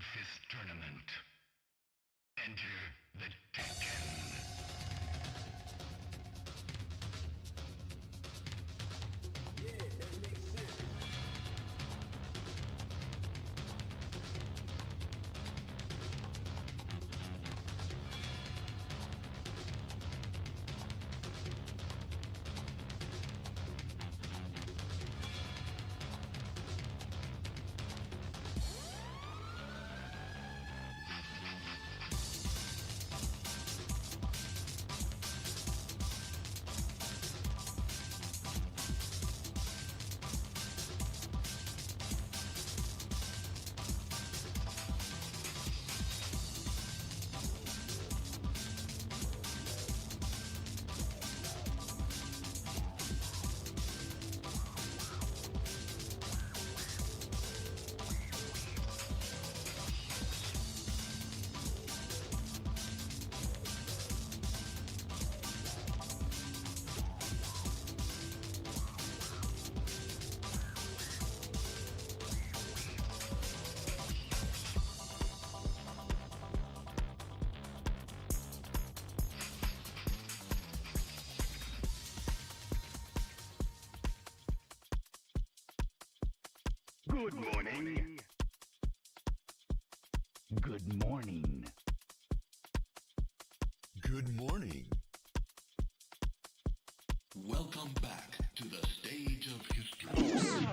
Fist Tournament. Enter the Tekken. Good morning. Good morning. Good morning. Welcome back to the stage of history.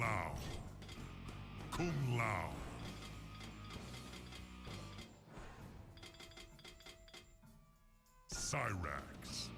Lao. Kung Lao. Cyrax.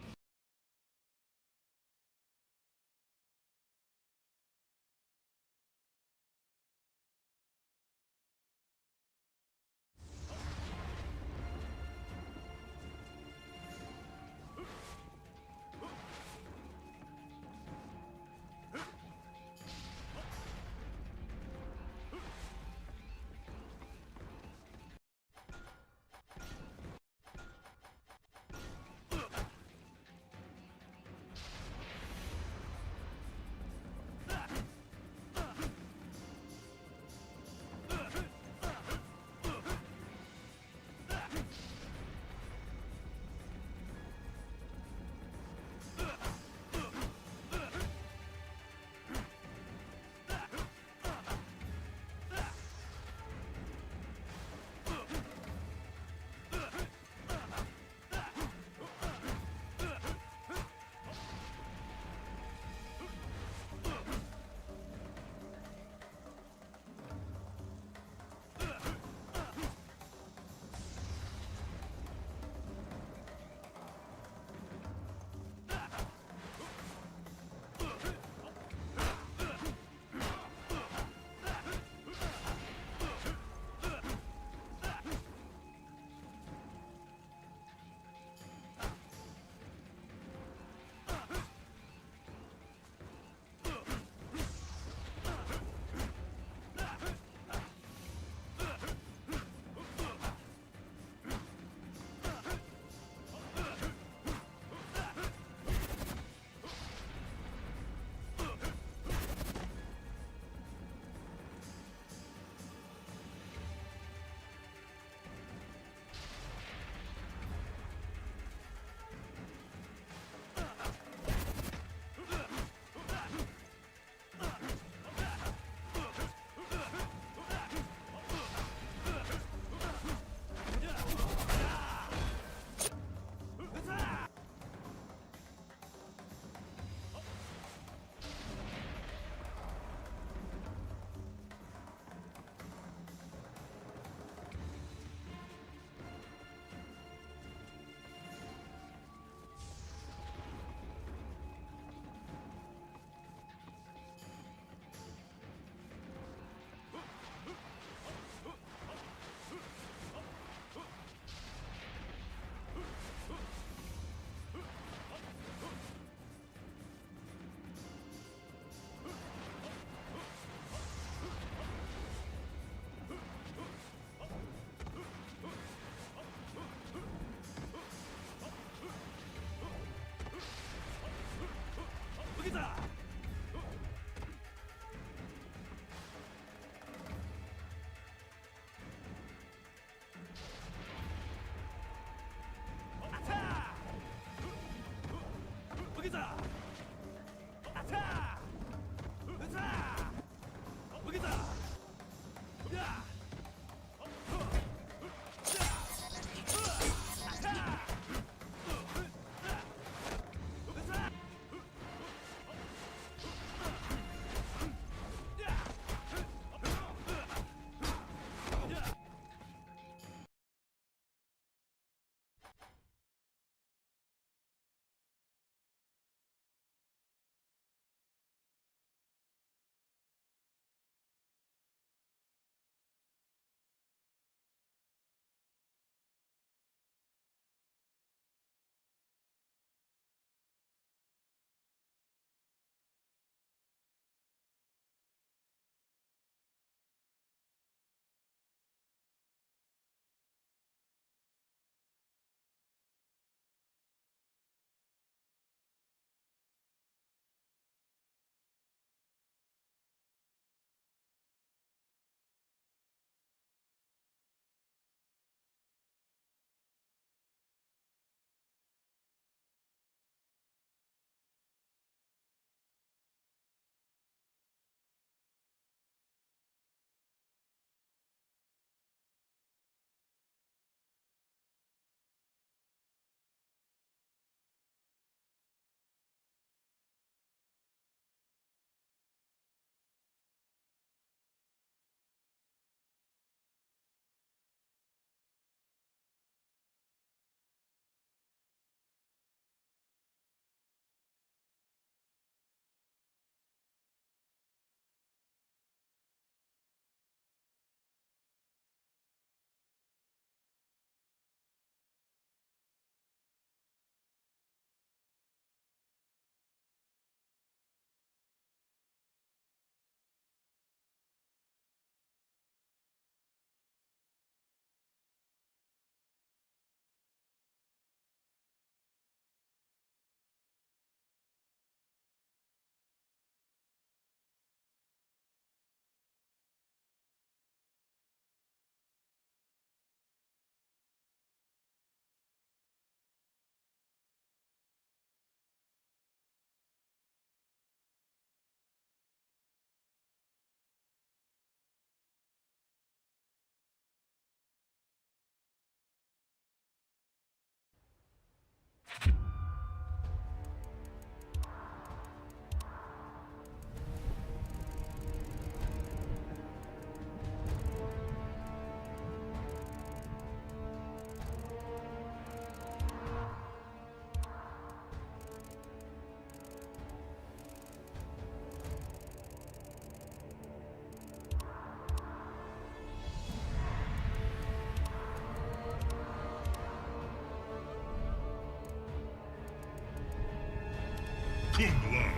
Kung Lao.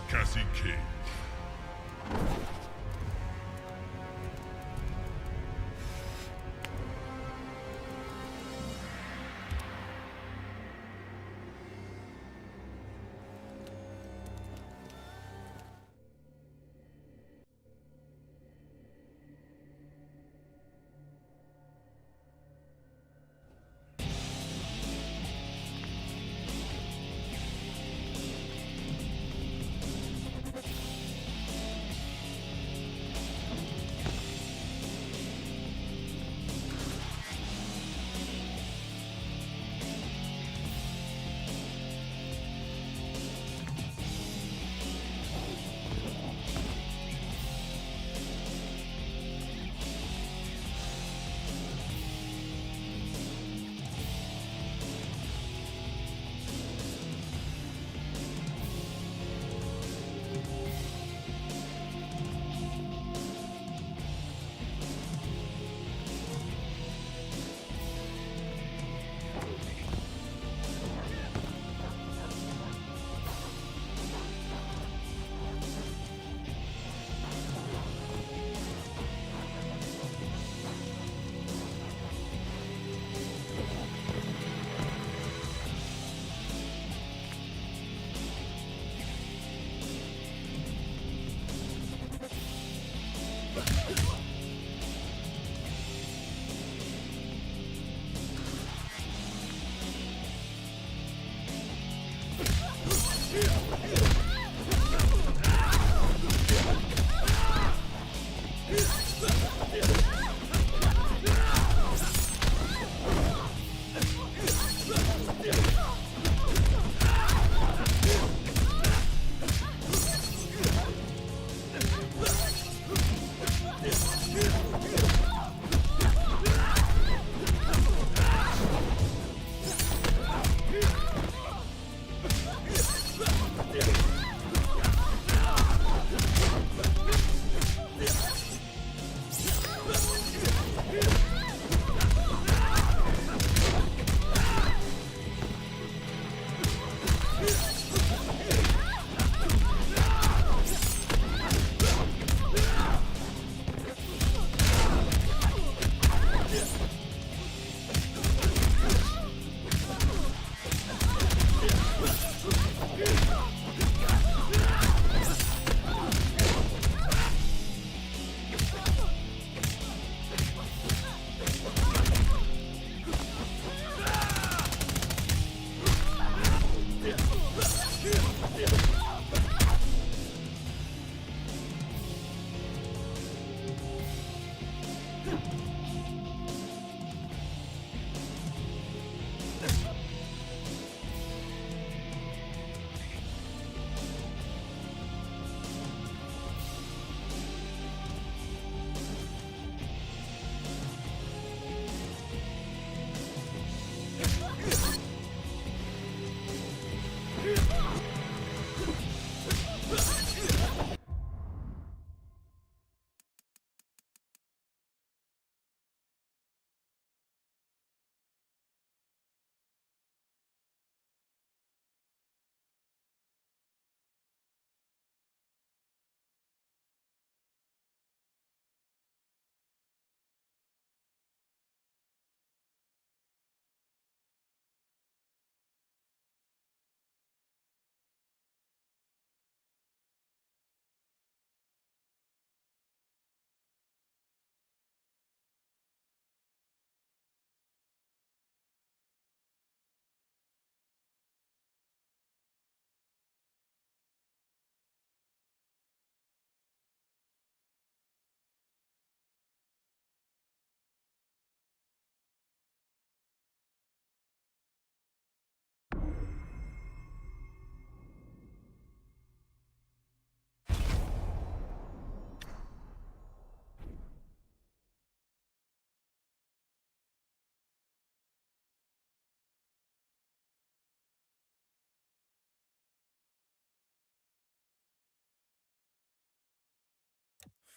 Cassie Cage.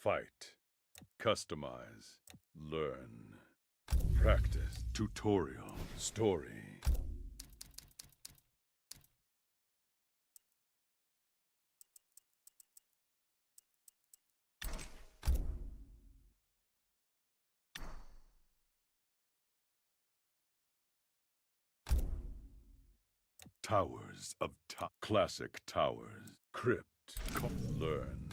Fight. Customize. Learn. Practice. Tutorial. Story. Towers of Classic Towers. Crypt. Learn.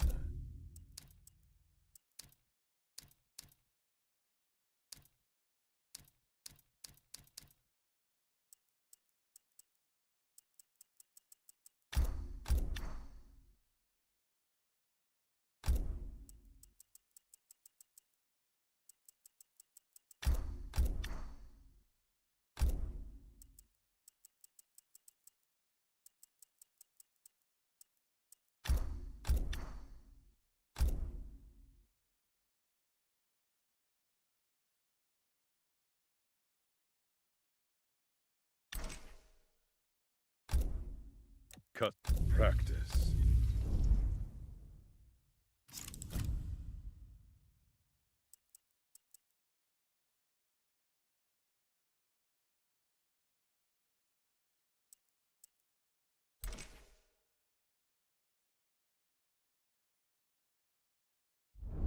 Cut. Practice.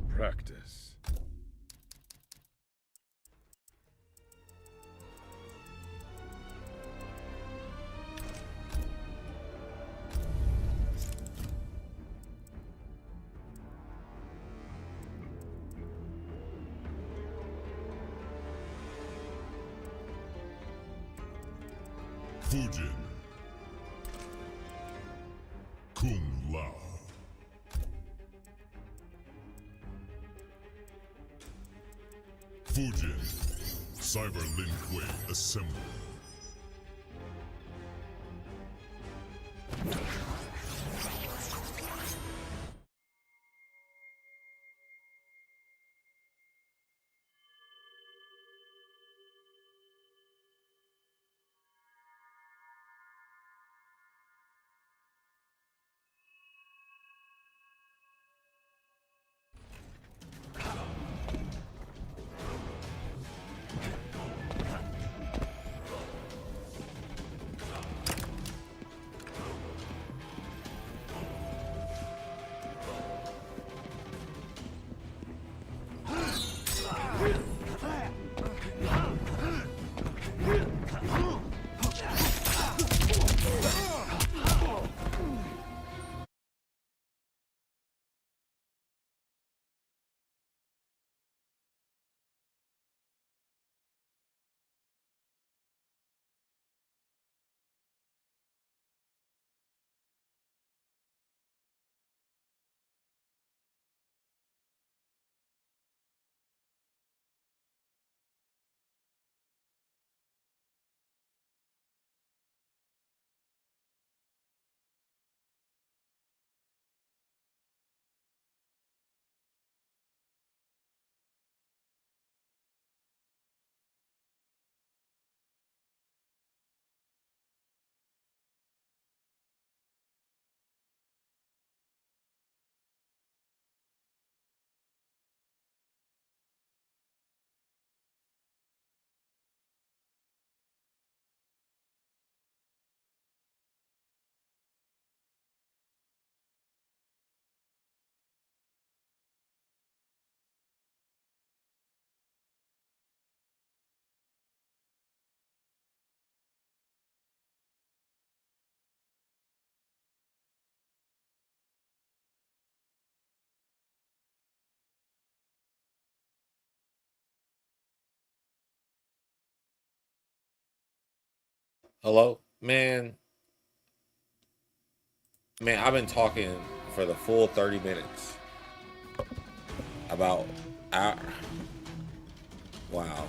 Practice. Fujin. Kung Lao. Fujin. Cyber Lin Kuei assemble. Hello? Man, I've been talking for the full 30 minutes about our, wow.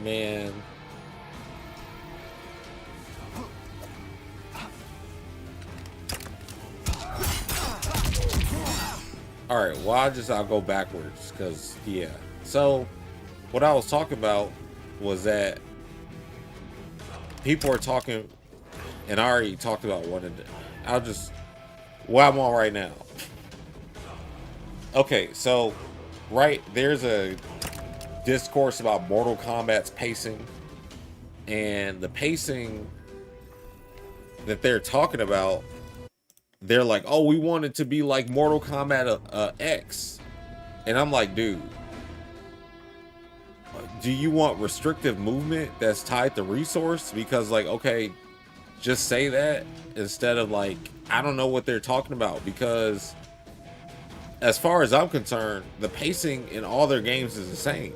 Man. All right, well, I'll go backwards because, yeah. So, what I was talking about was that people are talking, and I already talked about one of them. Where I'm on right now. Okay, so, there's a discourse about Mortal Kombat's pacing, and the pacing that they're talking about they're like, oh, we want it to be like Mortal Kombat X. And I'm like, dude, do you want restrictive movement that's tied to resource? Because like, okay, just say that instead of like, I don't know what they're talking about. Because as far as I'm concerned, the pacing in all their games is the same.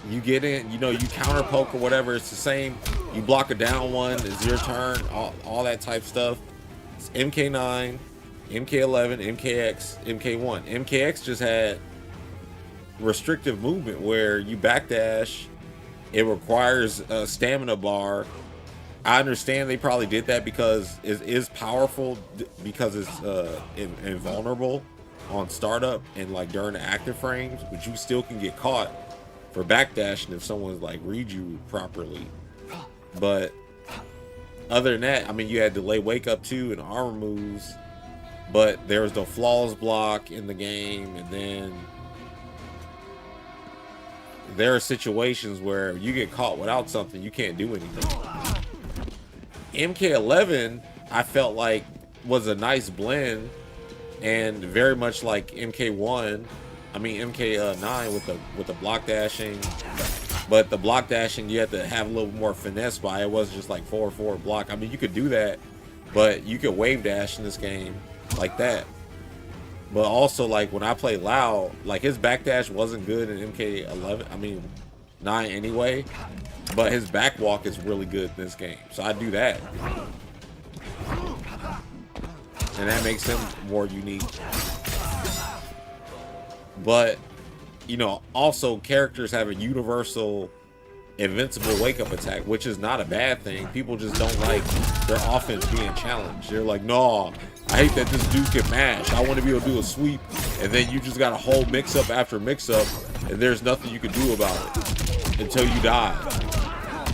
You get in, you know, you counter poke or whatever, it's the same. You block a down one, it's your turn, all that type stuff. It's MK9, MK11, MKX, MK1. MKX just had restrictive movement where you backdash. It requires a stamina bar. I understand they probably did that because it is powerful, because it's invulnerable on startup and like during the active frames, but you still can get caught for backdashing if someone's like read you properly. But other than that, I mean, you had delay wake up too and armor moves, but there was no flaws block in the game. And then there are situations where you get caught without something, you can't do anything. MK11, I felt like was a nice blend and very much like MK1. I mean MK9 with the block dashing, but the block dashing you had to have a little more finesse by. It wasn't just like forward block. I mean, you could do that, but you could wave dash in this game like that. But also, like when I play Lao, like his backdash wasn't good in MK11. I mean 9 anyway, but his back walk is really good in this game. So I do that, and that makes him more unique. But, you know, also characters have a universal invincible wake-up attack, which is not a bad thing. People just don't like their offense being challenged. They're like, no, I hate that this dude can mash. I want to be able to do a sweep. And then you just got a whole mix-up after mix-up, and there's nothing you can do about it until you die.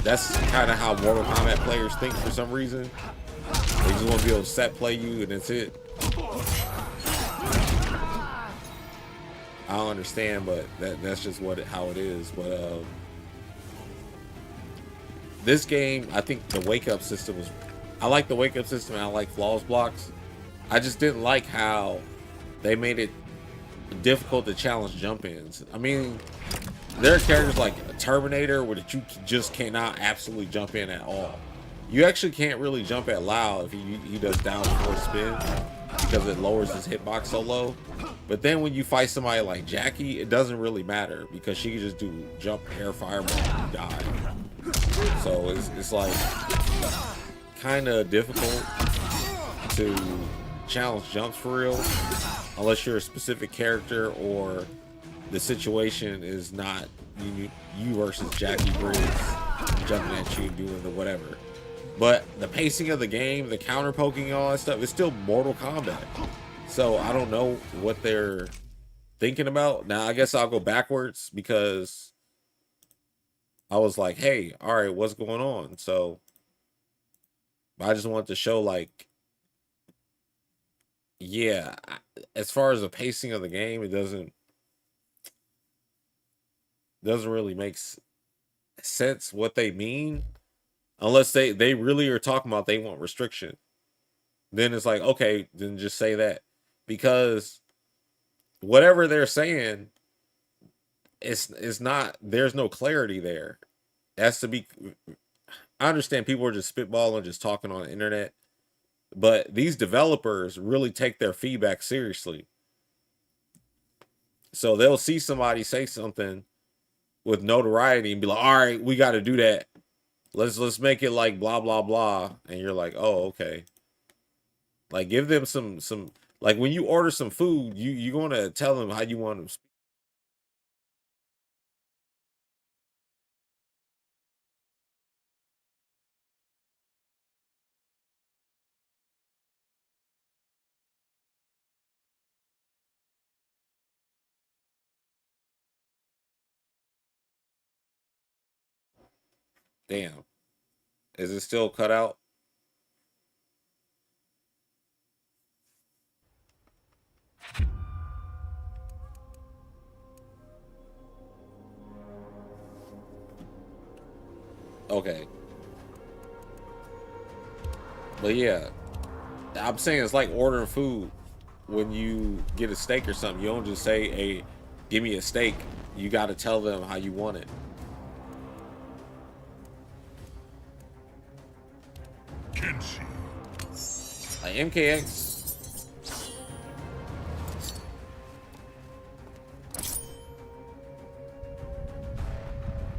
That's kind of how Mortal Kombat players think for some reason. They just want to be able to set play you, and that's it. I don't understand, but that's just how it is. But this game, I think the wake up system was, I like the wake up system and I like flaws blocks. I just didn't like how they made it difficult to challenge jump ins. I mean, there are characters like a Terminator where you just cannot absolutely jump in at all. You actually can't really jump at Lao if he does down forward spin, because it lowers his hitbox so low. But then when you fight somebody like Jackie, it doesn't really matter because she can just do jump, air, fireball, and you die. So it's like kind of difficult to challenge jumps for real, unless you're a specific character or the situation is not you versus Jackie Briggs jumping at you doing the whatever. But the pacing of the game, the counter poking and all that stuff, is still Mortal Kombat. So I don't know what they're thinking about. Now I guess I'll go backwards because I was like, hey, all right, what's going on? So I just wanted to show, like, yeah, as far as the pacing of the game, it doesn't really make sense what they mean. Unless they really are talking about they want restriction. Then it's like, okay, then just say that. Because whatever they're saying, it's not, there's no clarity there. It has to be, I understand people are just spitballing, just talking on the internet. But these developers really take their feedback seriously. So they'll see somebody say something with notoriety and be like, all right, we got to do that. Let's make it like blah blah blah, and you're like, oh, okay. Like, give them some like when you order some food, you're gonna tell them how you want them. Damn, is it still cut out? Okay. But yeah, I'm saying it's like ordering food. When you get a steak or something, you don't just say, "Hey, give me a steak." You got to tell them how you want it. Kenshi. Like MKX.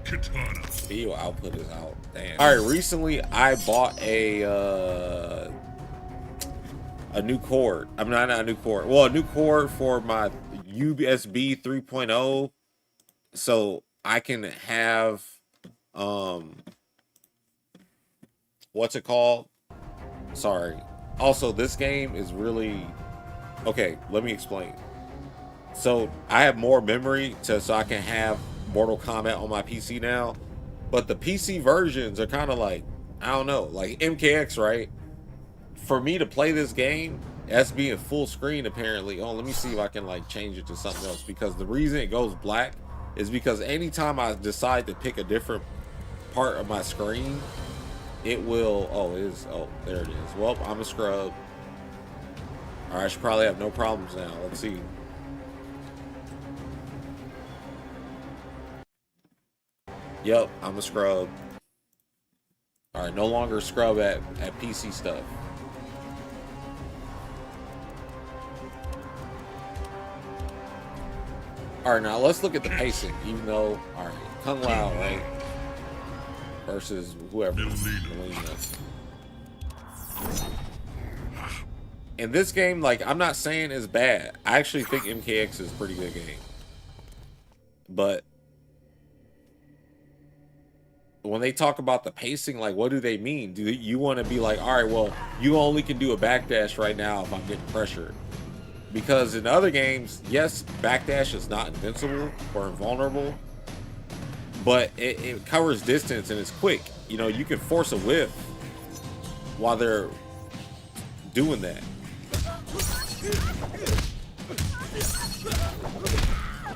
Katana. Video output is out. Damn. All right, recently I bought a new cord. I'm not a new cord. Well, a new cord for my USB 3.0, so I can have what's it called? Sorry. Also, this game is really okay. Let me explain. So I have more memory so I can have Mortal Kombat on my PC now, but the PC versions are kind of like, I don't know, like MKX, right? For me to play this game, it has to be in full screen apparently. Oh, let me see if I can like change it to something else, because the reason it goes black is because anytime I decide to pick a different part of my screen, it will, there it is. Well, I'm a scrub. All right, I should probably have no problems now. Let's see. Yep, I'm a scrub. All right, no longer scrub at PC stuff. All right, now let's look at the pacing. Even though, all right, Kung Lao, right, versus whoever. Melina. In this game, like, I'm not saying it's bad. I actually think MKX is a pretty good game, but when they talk about the pacing, like, what do they mean? Do you want to be like, all right, well, you only can do a backdash right now if I'm getting pressured? Because in other games, yes, backdash is not invincible or invulnerable, but it covers distance and it's quick. You know, you can force a whiff while they're doing that.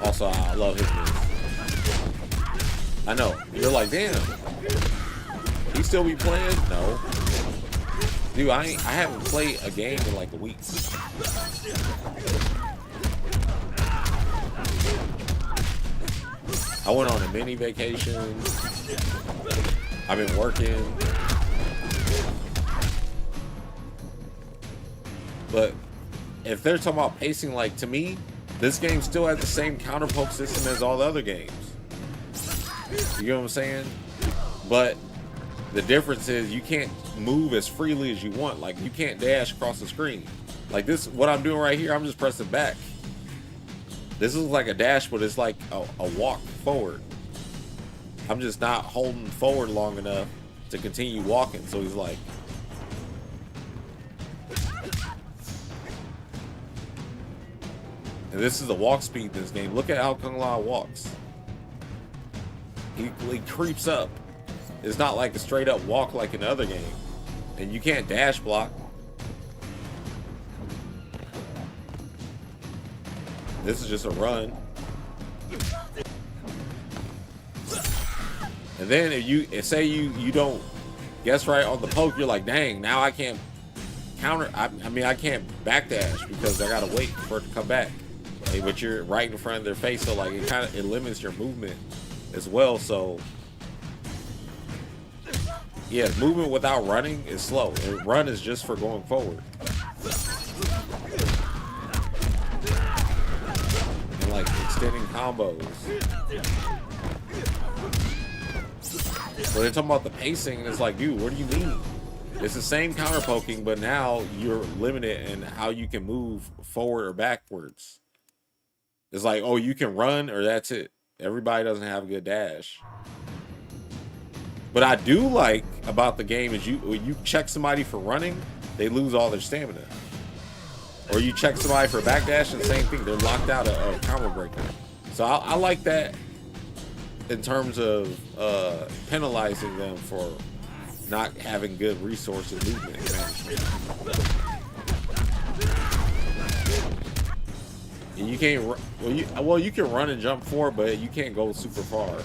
Also, I love his moves. I know. You're like, damn. He still be playing? No. Dude, I haven't played a game in like a week. I went on a mini vacation. I've been working. But if they're talking about pacing, like, to me, this game still has the same counter poke system as all the other games. You know what I'm saying? But the difference is you can't move as freely as you want. Like, you can't dash across the screen. Like this, what I'm doing right here, I'm just pressing back. This is like a dash, but it's like a walk forward. I'm just not holding forward long enough to continue walking. So he's like, and this is the walk speed in this game. Look at how Kung Lao walks. He creeps up. It's not like a straight up walk like in the other game. And you can't dash block. This is just a run. And then if say you don't guess right on the poke, you're like, dang, now I can't counter. I mean, I can't backdash because I gotta wait for it to come back. Like, but you're right in front of their face, so like it limits your movement as well. So yeah, movement without running is slow. And run is just for going forward. And like extending combos. So they're talking about the pacing, and it's like, dude, what do you mean? It's the same counter poking, but now you're limited in how you can move forward or backwards. It's like, oh, you can run or that's it. Everybody doesn't have a good dash. But I do like about the game is when you check somebody for running, they lose all their stamina. Or you check somebody for backdash, and the same thing, they're locked out of a combo breaker. So I like that in terms of penalizing them for not having good resource and movement management. And you can't, well, you can run and jump forward, but you can't go super far.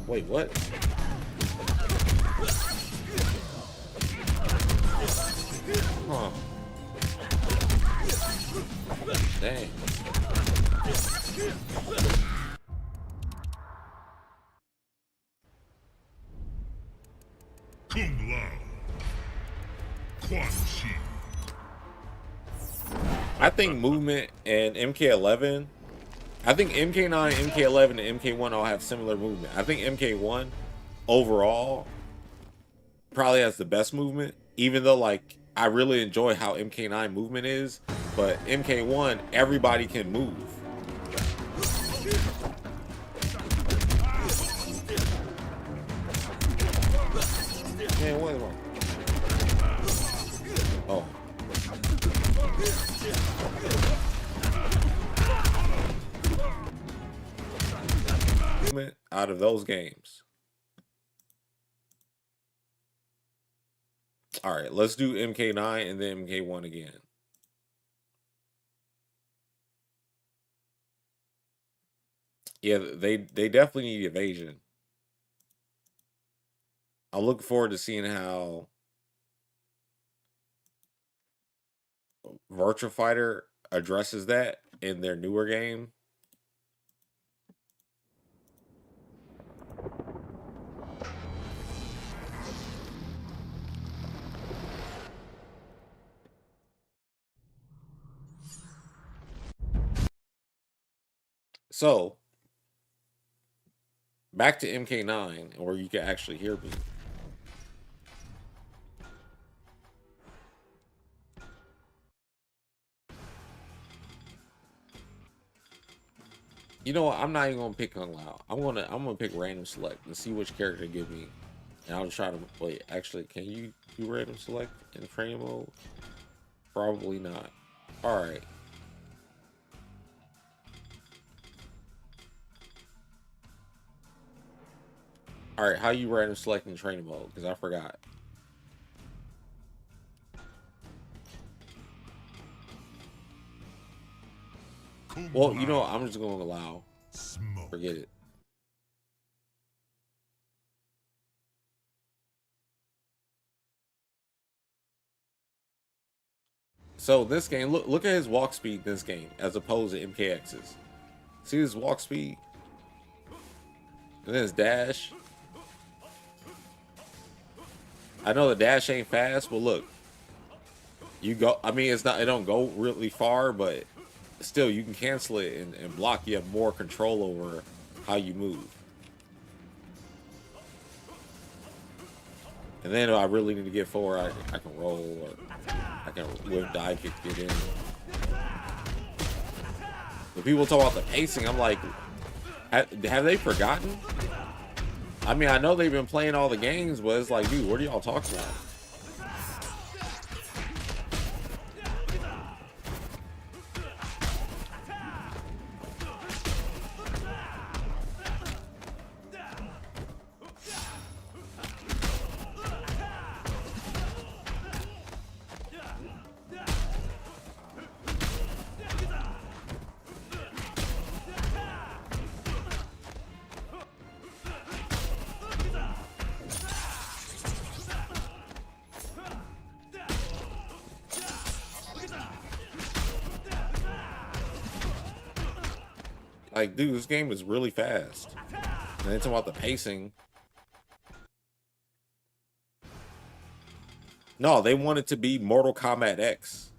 Wait, what? Huh. Dang. Kung Lao. Quan Chi. I think movement and MK11. I think MK9, MK11, and MK1 all have similar movement. I think MK1 overall probably has the best movement, even though like I really enjoy how MK9 movement is, but MK1 everybody can move. Man, what am I? Oh. Out of those games. All right, let's do MK9 and then MK1 again. Yeah, they definitely need evasion. I'm looking forward to seeing how Virtua Fighter addresses that in their newer game. So, back to MK9, where you can actually hear me. You know what? I'm not even gonna pick Kung Lao. I'm gonna pick random select and see which character give me. And I'll try to wait. Actually, can you do random select in training mode? Probably not. All right. All right. How you random select in training mode? Because I forgot. Well, you know what? I'm just going to allow. Smoke. Forget it. So this game, look at his walk speed in this game as opposed to MKX's. See his walk speed? And then his dash. I know the dash ain't fast, but look. You go, I mean, it don't go really far, but still, you can cancel it and block. You have more control over how you move. And then if I really need to get forward, I can roll or I can whip dive kick to get in. When people talk about the pacing, I'm like, have they forgotten? I mean, I know they've been playing all the games, but it's like, dude, what are y'all talking about? Like, dude, this game is really fast. And it's about the pacing. No, they want it to be Mortal Kombat X.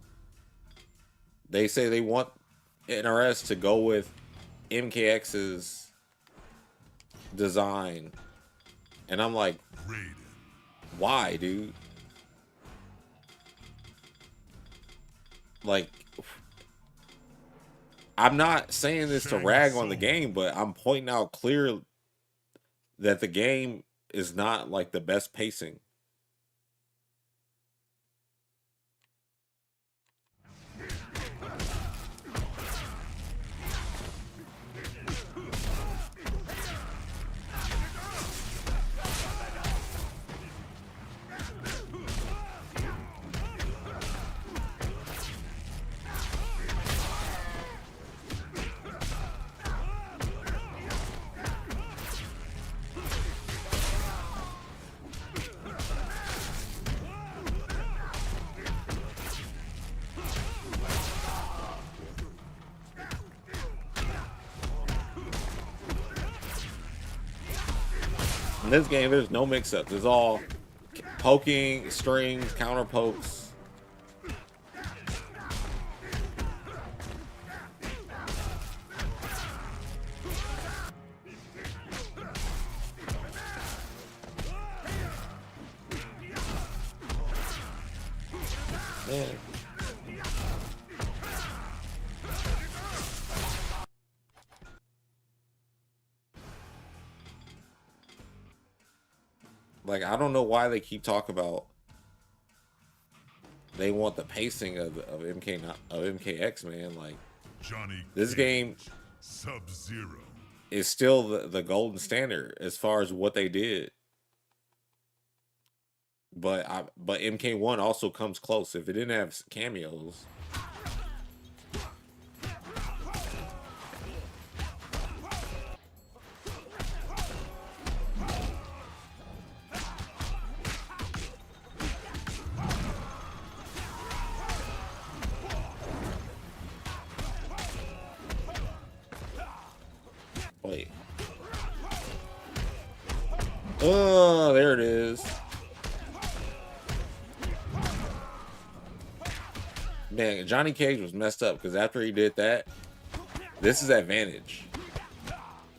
They say they want NRS to go with MKX's design. And I'm like, why, dude? Like, I'm not saying this to rag on the game, but I'm pointing out clear that the game is not like the best pacing. In this game, there's no mix-ups. It's all poking, strings, counter pokes. Man. Like, I don't know why they keep talking about they want the pacing of MKX, man. Like, Johnny this Cage, game Sub-Zero. is still the golden standard as far as what they did. But MK1 also comes close. If it didn't have cameos. Wait. Oh, there it is. Man, Johnny Cage was messed up because after he did that, this is advantage.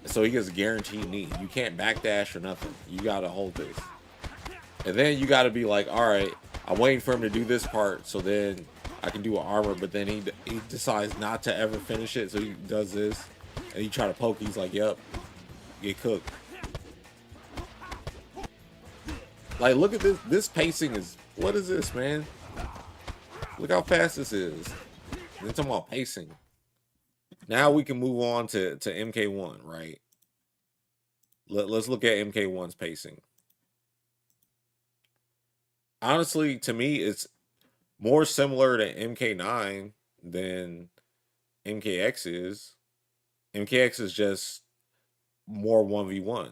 So he gets a guaranteed knee. You can't backdash or nothing. You got to hold this. And then you got to be like, all right, I'm waiting for him to do this part so then I can do an armor. But then he decides not to ever finish it. So he does this. And you try to poke. He's like, yep, get cooked. Like, look at this. This pacing is, what is this, man? Look how fast this is. They're talking about pacing. Now we can move on to MK1, right? Let's look at MK1's pacing. Honestly, to me, it's more similar to MK9 than MKX is. MKX is just more 1v1.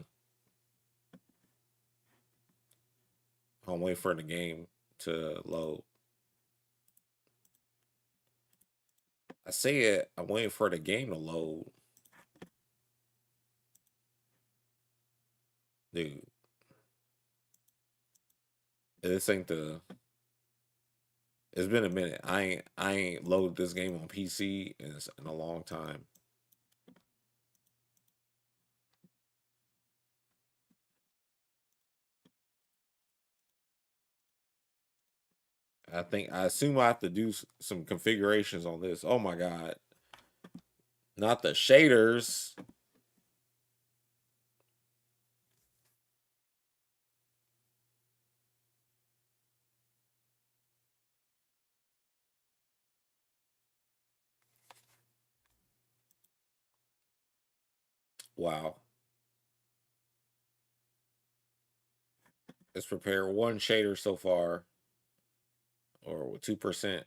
I'm waiting for the game to load. I say it, I'm waiting for the game to load. Dude. This ain't the... It's been a minute. I ain't loaded this game on PC in a long time. I assume I have to do some configurations on this. Oh my God. Not the shaders. Wow. Let's prepare one shader so far. Or with 2%.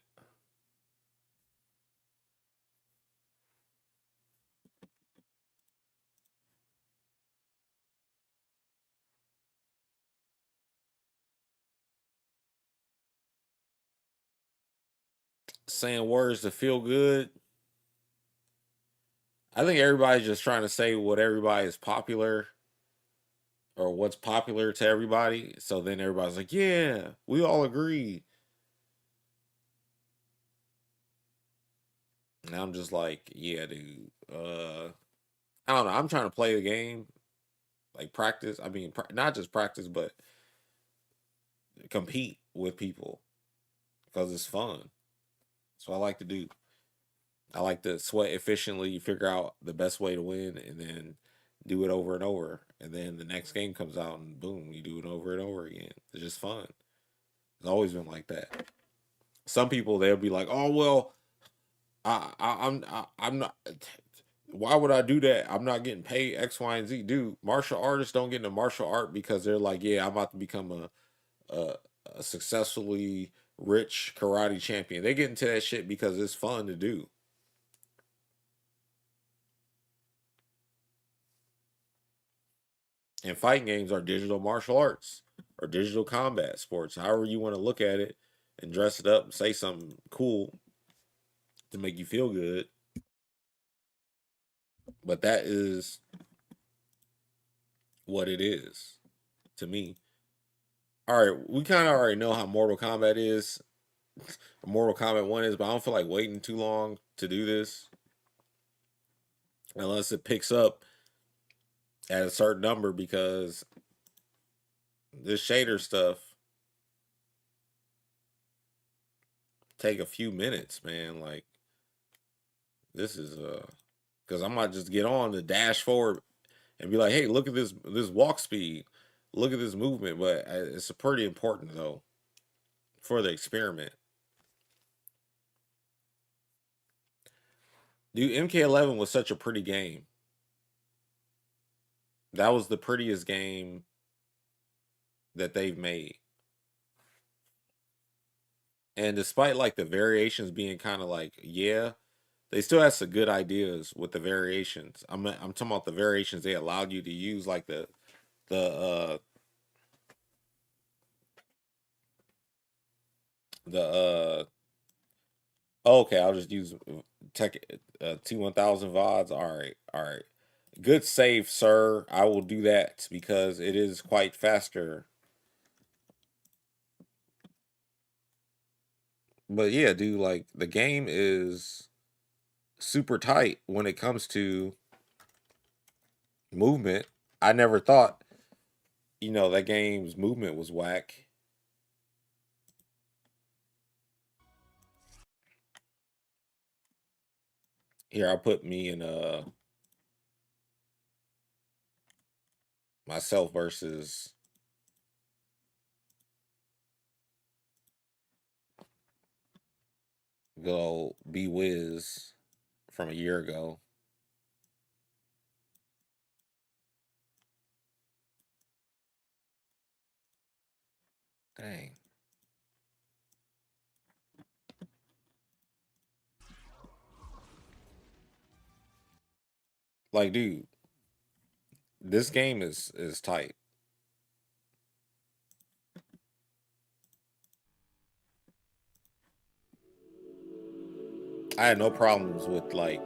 Saying words to feel good. I think everybody's just trying to say what everybody is popular or what's popular to everybody. So then everybody's like, yeah, we all agree. And I'm just like, yeah, dude. I don't know. I'm trying to play the game, like practice. I mean, not just practice, but compete with people because it's fun. So I like to do. I like to sweat efficiently, figure out the best way to win, and then do it over and over. And then the next game comes out, and boom, you do it over and over again. It's just fun. It's always been like that. Some people they'll be like, "Oh well, I'm not. Why would I do that? I'm not getting paid X, Y, and Z." Dude, martial artists don't get into martial art because they're like, "Yeah, I'm about to become a successfully rich karate champion." They get into that shit because it's fun to do. And fighting games are digital martial arts or digital combat sports, however you want to look at it, and dress it up and say something cool to make you feel good. But that is what it is. to me. All right, we kind of already know how Mortal Kombat is. Mortal Kombat 1 is, but I don't feel like waiting too long to do this. Unless it picks up at a certain number, because this shader stuff take a few minutes, man. Like, this is because I might just get on the dash forward and be like, hey, look at this walk speed, look at this movement. But it's pretty important though for the experiment. Dude, MK11 was such a pretty game. That was the prettiest game that they've made. And despite like the variations being kind of like, yeah, they still had some good ideas with the variations. I'm talking about the variations they allowed you to use, like the okay, I'll just use tech T1000 VODs. All right. Good save, sir. I will do that because it is quite faster. But yeah, dude, like the game is super tight when it comes to movement. I never thought, that game's movement was whack. Here, I'll put me in myself versus go B Wiz from a year ago. Dang. Like, dude, this game is tight. I had no problems with like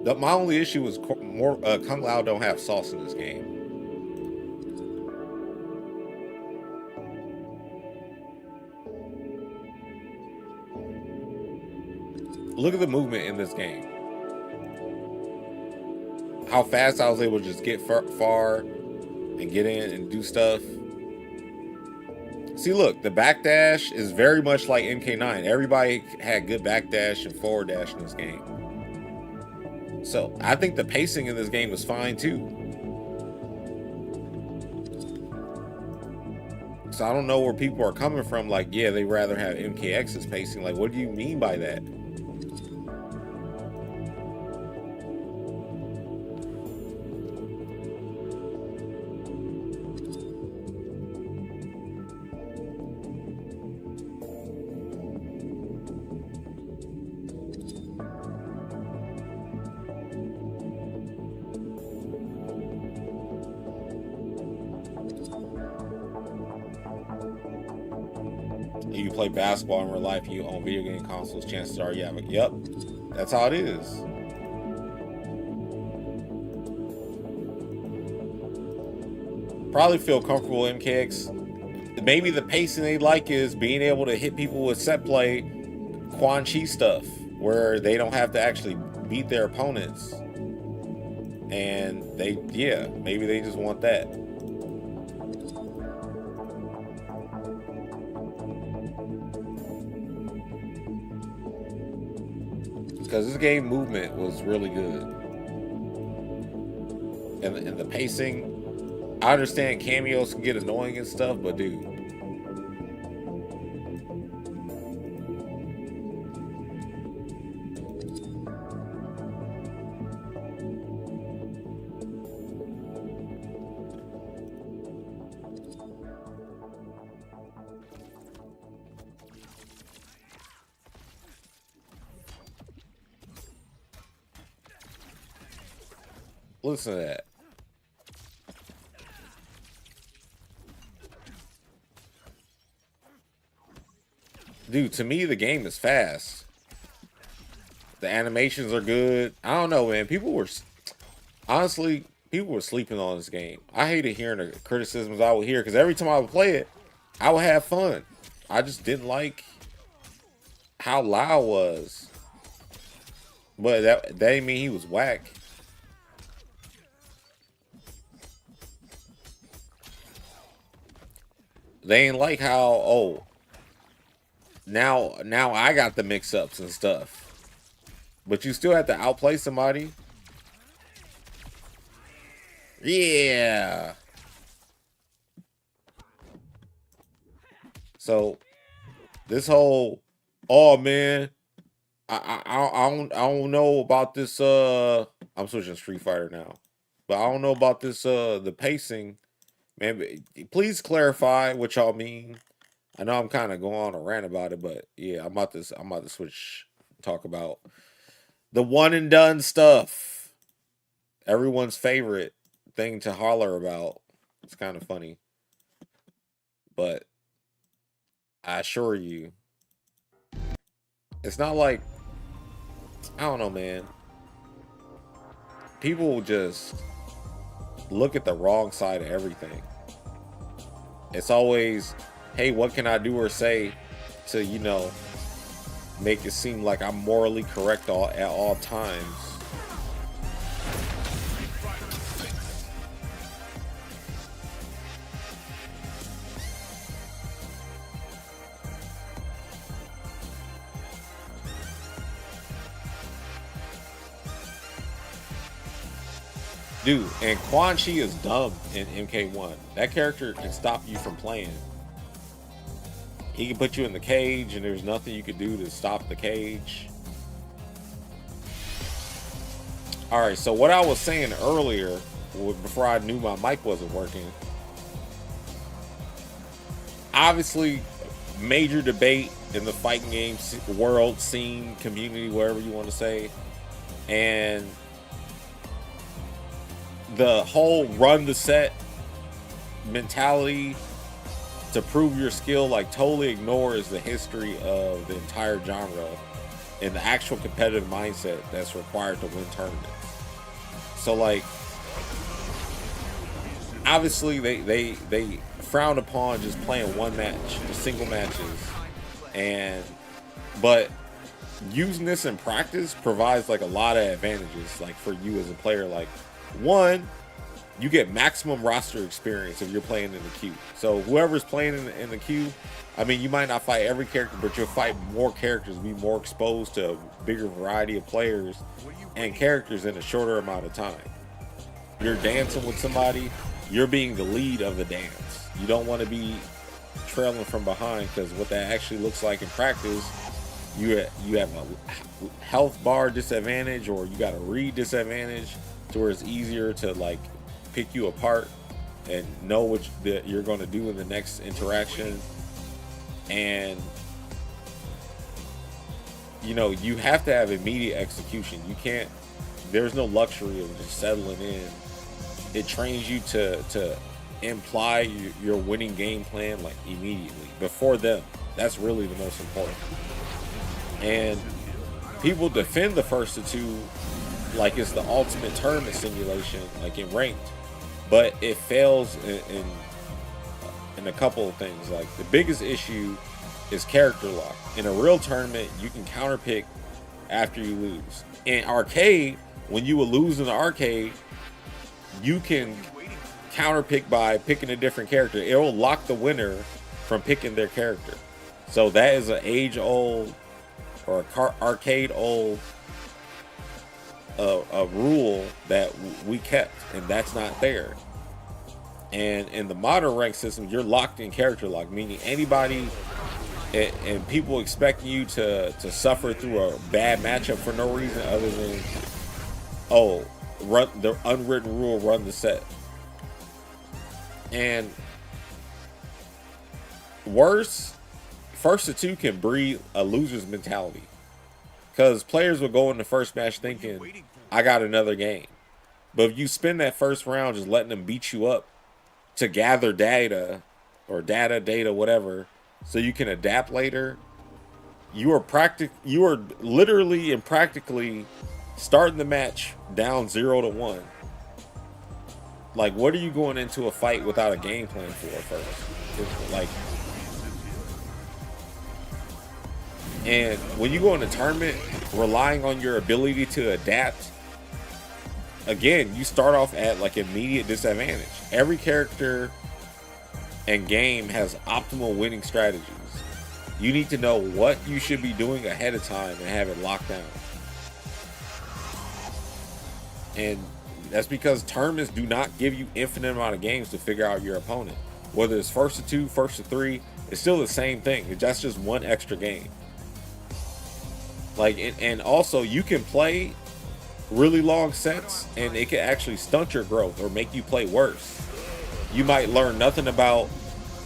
my only issue was more Kung Lao don't have sauce in this game. Look at the movement in this game. How fast I was able to just get far and get in and do stuff. See, look, the backdash is very much like MK9. Everybody had good backdash and forward dash in this game. So I think the pacing in this game is fine too. So I don't know where people are coming from. Like, yeah, they rather have MKX's pacing. Like, what do you mean by that? You play basketball in real life, you own video game consoles, chances are you have it. Yep, that's how it is. Probably feel comfortable in MKX. Maybe the pacing they like is being able to hit people with set play, Quan Chi stuff, where they don't have to actually beat their opponents. And maybe they just want that. Because this game movement was really good. And the pacing, I understand cameos can get annoying and stuff, but dude. Listen to that. Dude, to me, the game is fast. The animations are good. I don't know, man. People were... Honestly, People were sleeping on this game. I hated hearing the criticisms I would hear because every time I would play it, I would have fun. I just didn't like how loud it was. But that didn't mean he was whack. They ain't like how, oh, now I got the mix-ups and stuff. But you still have to outplay somebody. Yeah. So this whole, oh man, I don't know about this. I'm switching Street Fighter now, but I don't know about this. The pacing, man. Please clarify what y'all mean. I know I'm kind of going on a rant about it, but yeah, I'm about to switch. Talk about the one and done stuff. Everyone's favorite thing to holler about. It's kind of funny, but I assure you, it's not like, I don't know, man. People just look at the wrong side of everything. It's always, hey, what can I do or say to, you know, make it seem like I'm morally correct at all times. Dude, and Quan Chi is dumb in MK1. That character can stop you from playing. He can put you in the cage and there's nothing you can do to stop the cage. Alright, so what I was saying earlier, before I knew my mic wasn't working, obviously major debate in the fighting game world, scene, community, whatever you want to say, and the whole run the set mentality to prove your skill like totally ignores the history of the entire genre and the actual competitive mindset that's required to win tournaments. So like, obviously they frown upon just playing one match, single matches, but using this in practice provides like a lot of advantages, like for you as a player. Like, one, you get maximum roster experience if you're playing in the queue. So whoever's playing in the queue, I mean, you might not fight every character, but you'll fight more characters, be more exposed to a bigger variety of players and characters in a shorter amount of time. You're dancing with somebody, you're being the lead of the dance. You don't want to be trailing from behind, because what that actually looks like in practice, you have a health bar disadvantage, or you got a read disadvantage, to where it's easier to like pick you apart and know what you're going to do in the next interaction. And you know, you have to have immediate execution. You can't, there's no luxury of just settling in. It trains you to imply your winning game plan like immediately before them. That's really the most important. And people defend the first two like it's the ultimate tournament simulation, like in ranked, but it fails in a couple of things. Like, the biggest issue is character lock. In a real tournament, you can counterpick after you lose. In arcade, when you will lose in the arcade, you can counterpick by picking a different character. It will lock the winner from picking their character. So that is an age-old or arcade-old a rule that we kept, and that's not there. And in the modern rank system, you're locked in character lock, meaning anybody and people expect you to suffer through a bad matchup for no reason other than, oh, run the unwritten rule, run the set. And worse, first to two can breed a loser's mentality. Because players will go in the first match thinking, I got another game. But if you spend that first round just letting them beat you up to gather data, or data, whatever, so you can adapt later, you are literally and practically starting the match down 0-1. Like, what are you going into a fight without a game plan for first? It's like, and when you go in a tournament, relying on your ability to adapt, again, you start off at like immediate disadvantage. Every character and game has optimal winning strategies. You need to know what you should be doing ahead of time and have it locked down. And that's because tournaments do not give you infinite amount of games to figure out your opponent. Whether it's first to 2, first to 3, it's still the same thing. That's just one extra game. Like, and also you can play really long sets and it can actually stunt your growth or make you play worse. You might learn nothing about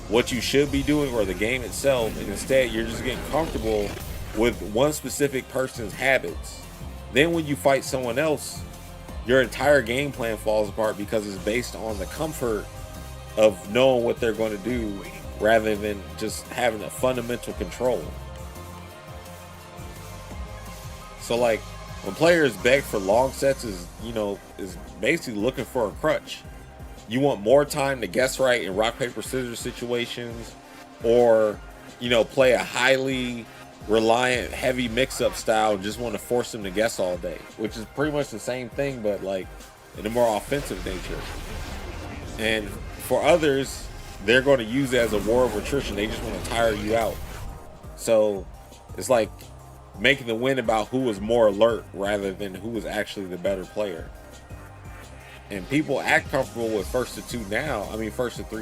what you should be doing or the game itself, and instead you're just getting comfortable with one specific person's habits. Then when you fight someone else, your entire game plan falls apart because it's based on the comfort of knowing what they're going to do rather than just having a fundamental control. So like, when players beg for long sets is basically looking for a crutch. You want more time to guess right in rock, paper, scissors situations, or, play a highly reliant, heavy mix-up style and just want to force them to guess all day, which is pretty much the same thing, but like in a more offensive nature. And for others, they're going to use it as a war of attrition. They just want to tire you out. So it's like making the win about who was more alert rather than who was actually the better player. And people act comfortable with first to 3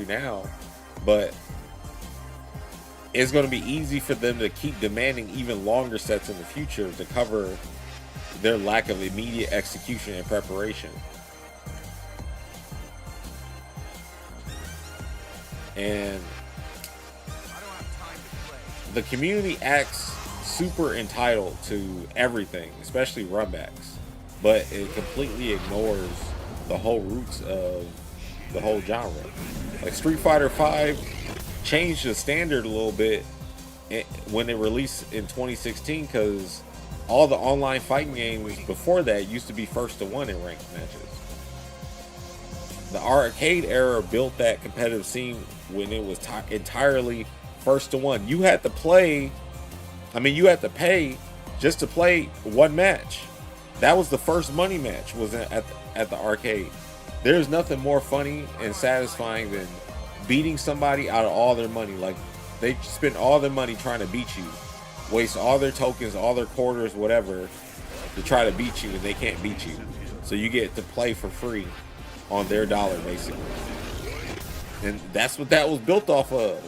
now, but it's going to be easy for them to keep demanding even longer sets in the future to cover their lack of immediate execution and preparation. And the community acts super entitled to everything, especially runbacks, but it completely ignores the whole roots of the whole genre. Like Street Fighter V changed the standard a little bit when it released in 2016, because all the online fighting games before that used to be first to 1 in ranked matches. The arcade era built that competitive scene when it was entirely first to 1. You had to pay just to play one match. That was the first money match, was at the arcade. There's nothing more funny and satisfying than beating somebody out of all their money. Like, they spend all their money trying to beat you, waste all their tokens, all their quarters, whatever, to try to beat you, and they can't beat you. So you get to play for free on their dollar, basically. And that's what that was built off of.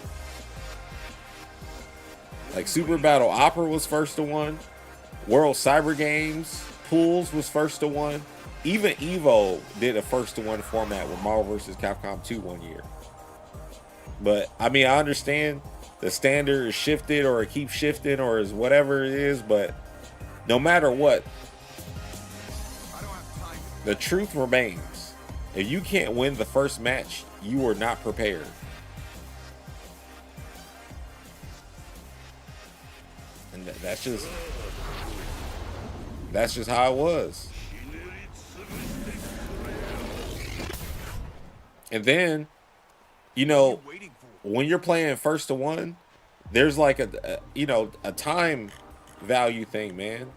Like, Super Battle Opera was first to 1. World Cyber Games Pools was first to 1. Even Evo did a first to 1 format with Marvel vs. Capcom 2 one year. But I understand the standard is shifted, or it keeps shifting, or is whatever it is, but no matter what, the truth remains. If you can't win the first match, you are not prepared. And that's just how it was. And then, when you're playing first to 1, there's like a time value thing, man.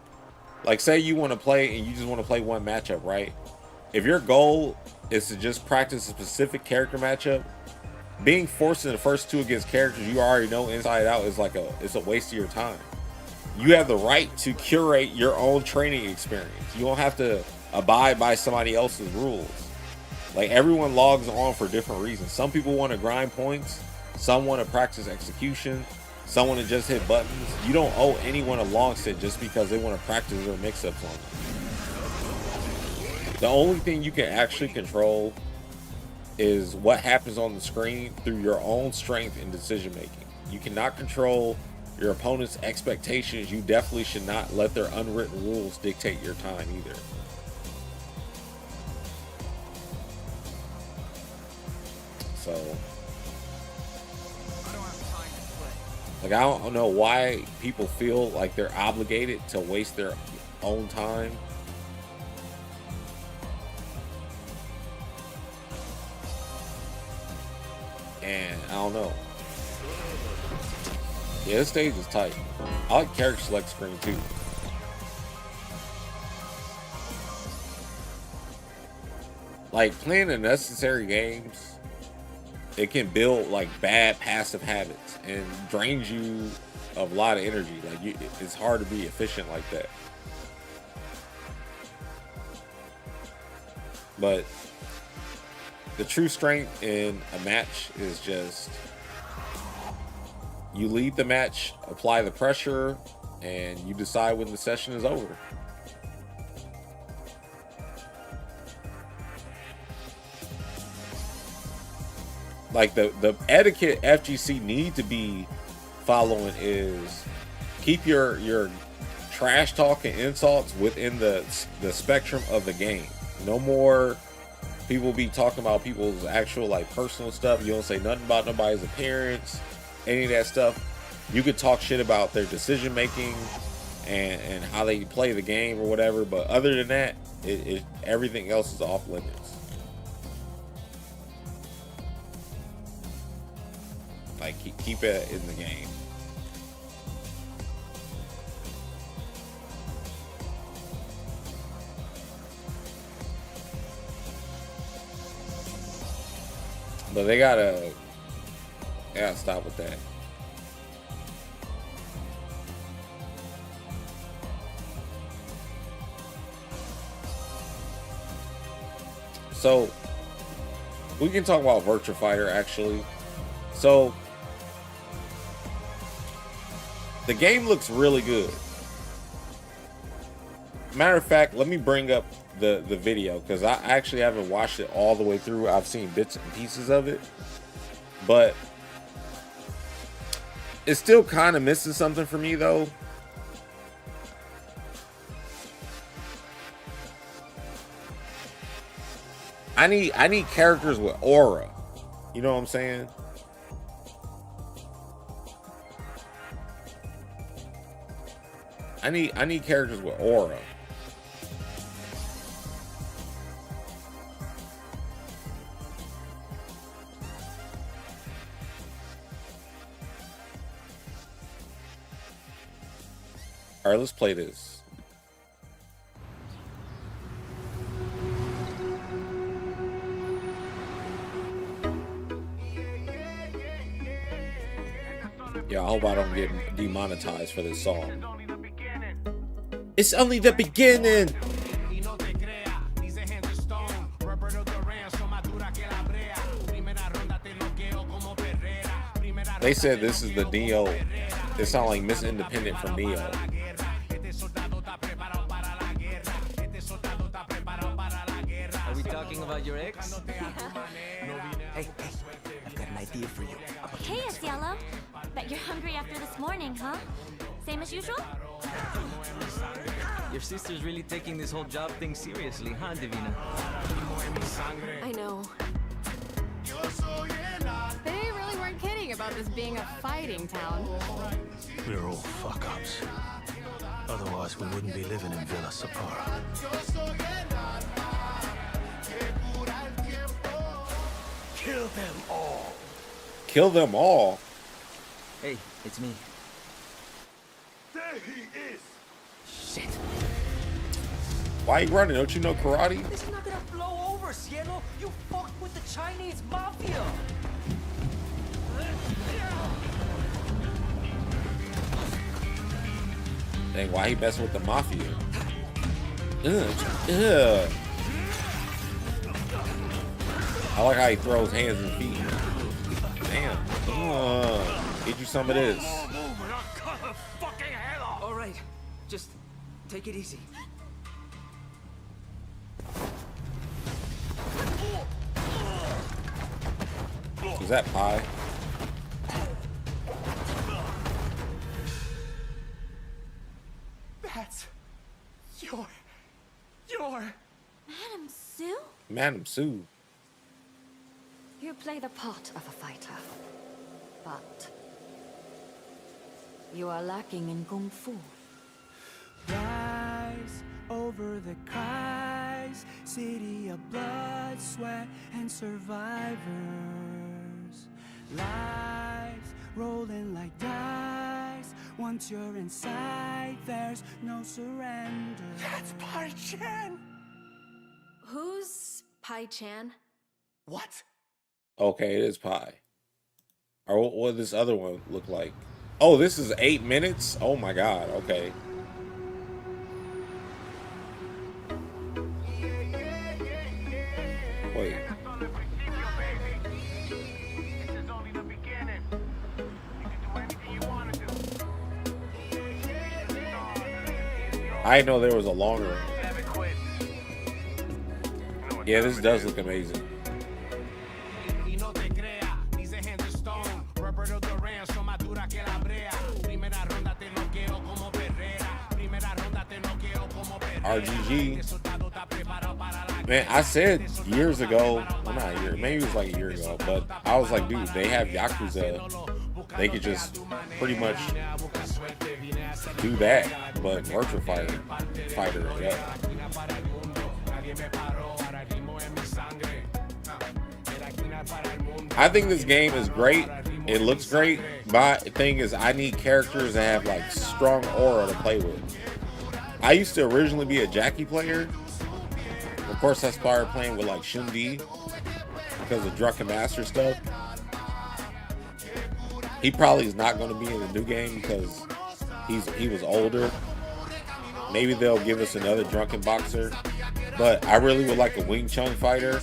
Like, say you want to play and you just want to play one matchup, right? If your goal is to just practice a specific character matchup, being forced in the first 2 against characters you already know inside out is it's a waste of your time. You have the right to curate your own training experience. You don't have to abide by somebody else's rules. Like, everyone logs on for different reasons. Some people want to grind points. Some want to practice execution. Some want to just hit buttons. You don't owe anyone a long sit just because they want to practice their mix-ups on you. The only thing you can actually control is what happens on the screen through your own strength and decision making. You cannot control your opponent's expectations. You definitely should not let their unwritten rules dictate your time either. So, like, I don't know why people feel like they're obligated to waste their own time And I don't know. Yeah, this stage is tight. I like character select screen too. Like playing unnecessary games, it can build like bad passive habits and drains you of a lot of energy. Like it's hard to be efficient like that. But the true strength in a match is just you lead the match, apply the pressure, and you decide when the session is over. Like the etiquette FGC need to be following is keep your trash talk and insults within the spectrum of the game. No more people be talking about people's actual like personal stuff. You don't say nothing about nobody's appearance, any of that stuff. You could talk shit about their decision making and how they play the game or whatever, but other than that, everything else is off limits. Like keep it in the game. But they gotta stop with that. So we can talk about Virtua Fighter actually. So the game looks really good. Matter of fact, let me bring up the video because I actually haven't watched it all the way through. I've seen bits and pieces of it, but it's still kind of missing something for me though. I need characters with aura. You know what I'm saying? I need characters with aura. All right, let's play this. Yeah, I hope I don't get demonetized for this song. It's only the beginning. They said this is the Neo. It sounds like Miss Independent from Neo. Are we talking about your ex? Hey, I've got an idea for you. Hey, Cielo. Bet you're hungry after this morning, huh? Same as usual? Your sister's really taking this whole job thing seriously, huh, Divina? I know. They really weren't kidding about this being a fighting town. We're all fuck-ups. Otherwise, we wouldn't be living in Villa Sapara. Kill them all. Kill them all. Hey, it's me. There he is. Shit. Why are you running? Don't you know karate? This is not gonna blow over, Cielo. You fucked with the Chinese mafia. Dang, why he messing with the mafia? Ugh. I like how he throws hands and feet. Damn. Get you some of this. All right, just take it easy. Is that pie? That's your. Madam Sue? Madam Sue. You play the part of a fighter, but you are lacking in kung fu. Rise over the cries, city of blood, sweat, and survivors. lives rolling like dice. Once you're inside, there's no surrender. That's Pai Chan! Who's Pai Chan? What? Okay, it is Pi. Or what does this other one look like? Oh, this is 8 minutes? Oh my god, okay. Wait. I didn't know there was a longer one. Yeah, this does look amazing. RGG. Man, I said years ago, well, not a year, maybe it was like a year ago, but I was like, dude, they have Yakuza. They could just pretty much do that, but virtual fighter, yeah. I think this game is great. It looks great. My thing is, I need characters that have like strong aura to play with. I used to originally be a Jackie player. Of course, I started playing with like Shun-Di because of Drunken Master stuff. He probably is not going to be in the new game because he was older. Maybe they'll give us another Drunken Boxer, but I really would like a Wing Chun fighter.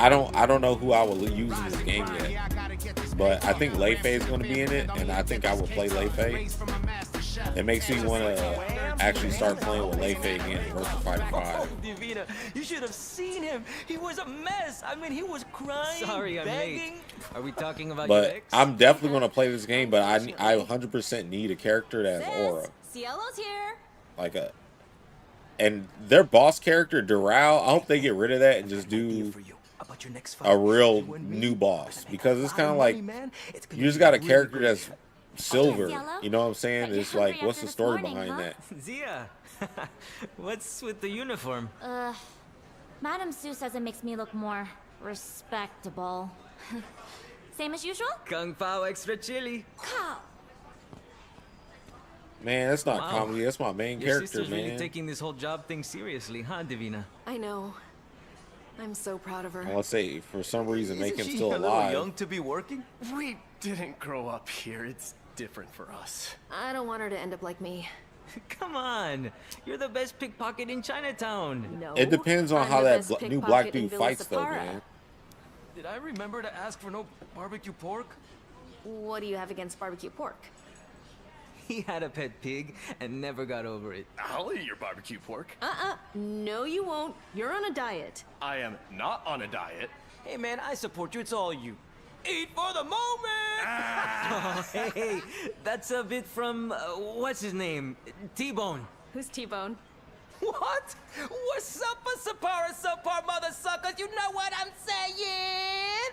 I don't know who I will use in this game yet, but I think Lei Fei is going to be in it, and I think I will play Lei Fei. It makes me want to actually start playing with Lei Fei again in Virtua Fighter 5. Divina, you should have seen him. He was a mess. I mean, he was crying, Sorry, I'm begging. late. Are we talking about your But ex? I'm definitely going to play this game, but I 100% need a character that has aura. Cielo's here. Like a, and their boss character, Doral, I hope they get rid of that and just do a real new boss, because it's kind of like you just got a character that's silver, you know what I'm saying? It's like, what's the story behind that? Zia, what's with the uniform? Madame Sue says it makes me look more respectable. Same as usual? Kung Pao extra chili. Cow. Man, that's not comedy, that's my main Your character, sister's man. really taking this whole job thing seriously, huh, Divina? I know. I'm so proud of her. Let's say for some reason make him Isn't she still a little alive. young to be working? We didn't grow up here. It's different for us. I don't want her to end up like me. Come on, you're the best pickpocket in Chinatown. No. It depends on I'm how the that best new black pickpocket in dude Villa fights though, Separa. man. Did I remember to ask for no barbecue pork? What do you have against barbecue pork? He had a pet pig and never got over it. I'll eat your barbecue pork. No, you won't. You're on a diet. I am not on a diet. Hey man, I support you, it's all you. Eat for the moment! Oh, hey, that's a bit from, what's his name? T-Bone. Who's T-Bone? What? What's up, Sapara subpar mother suckers? You know what I'm saying?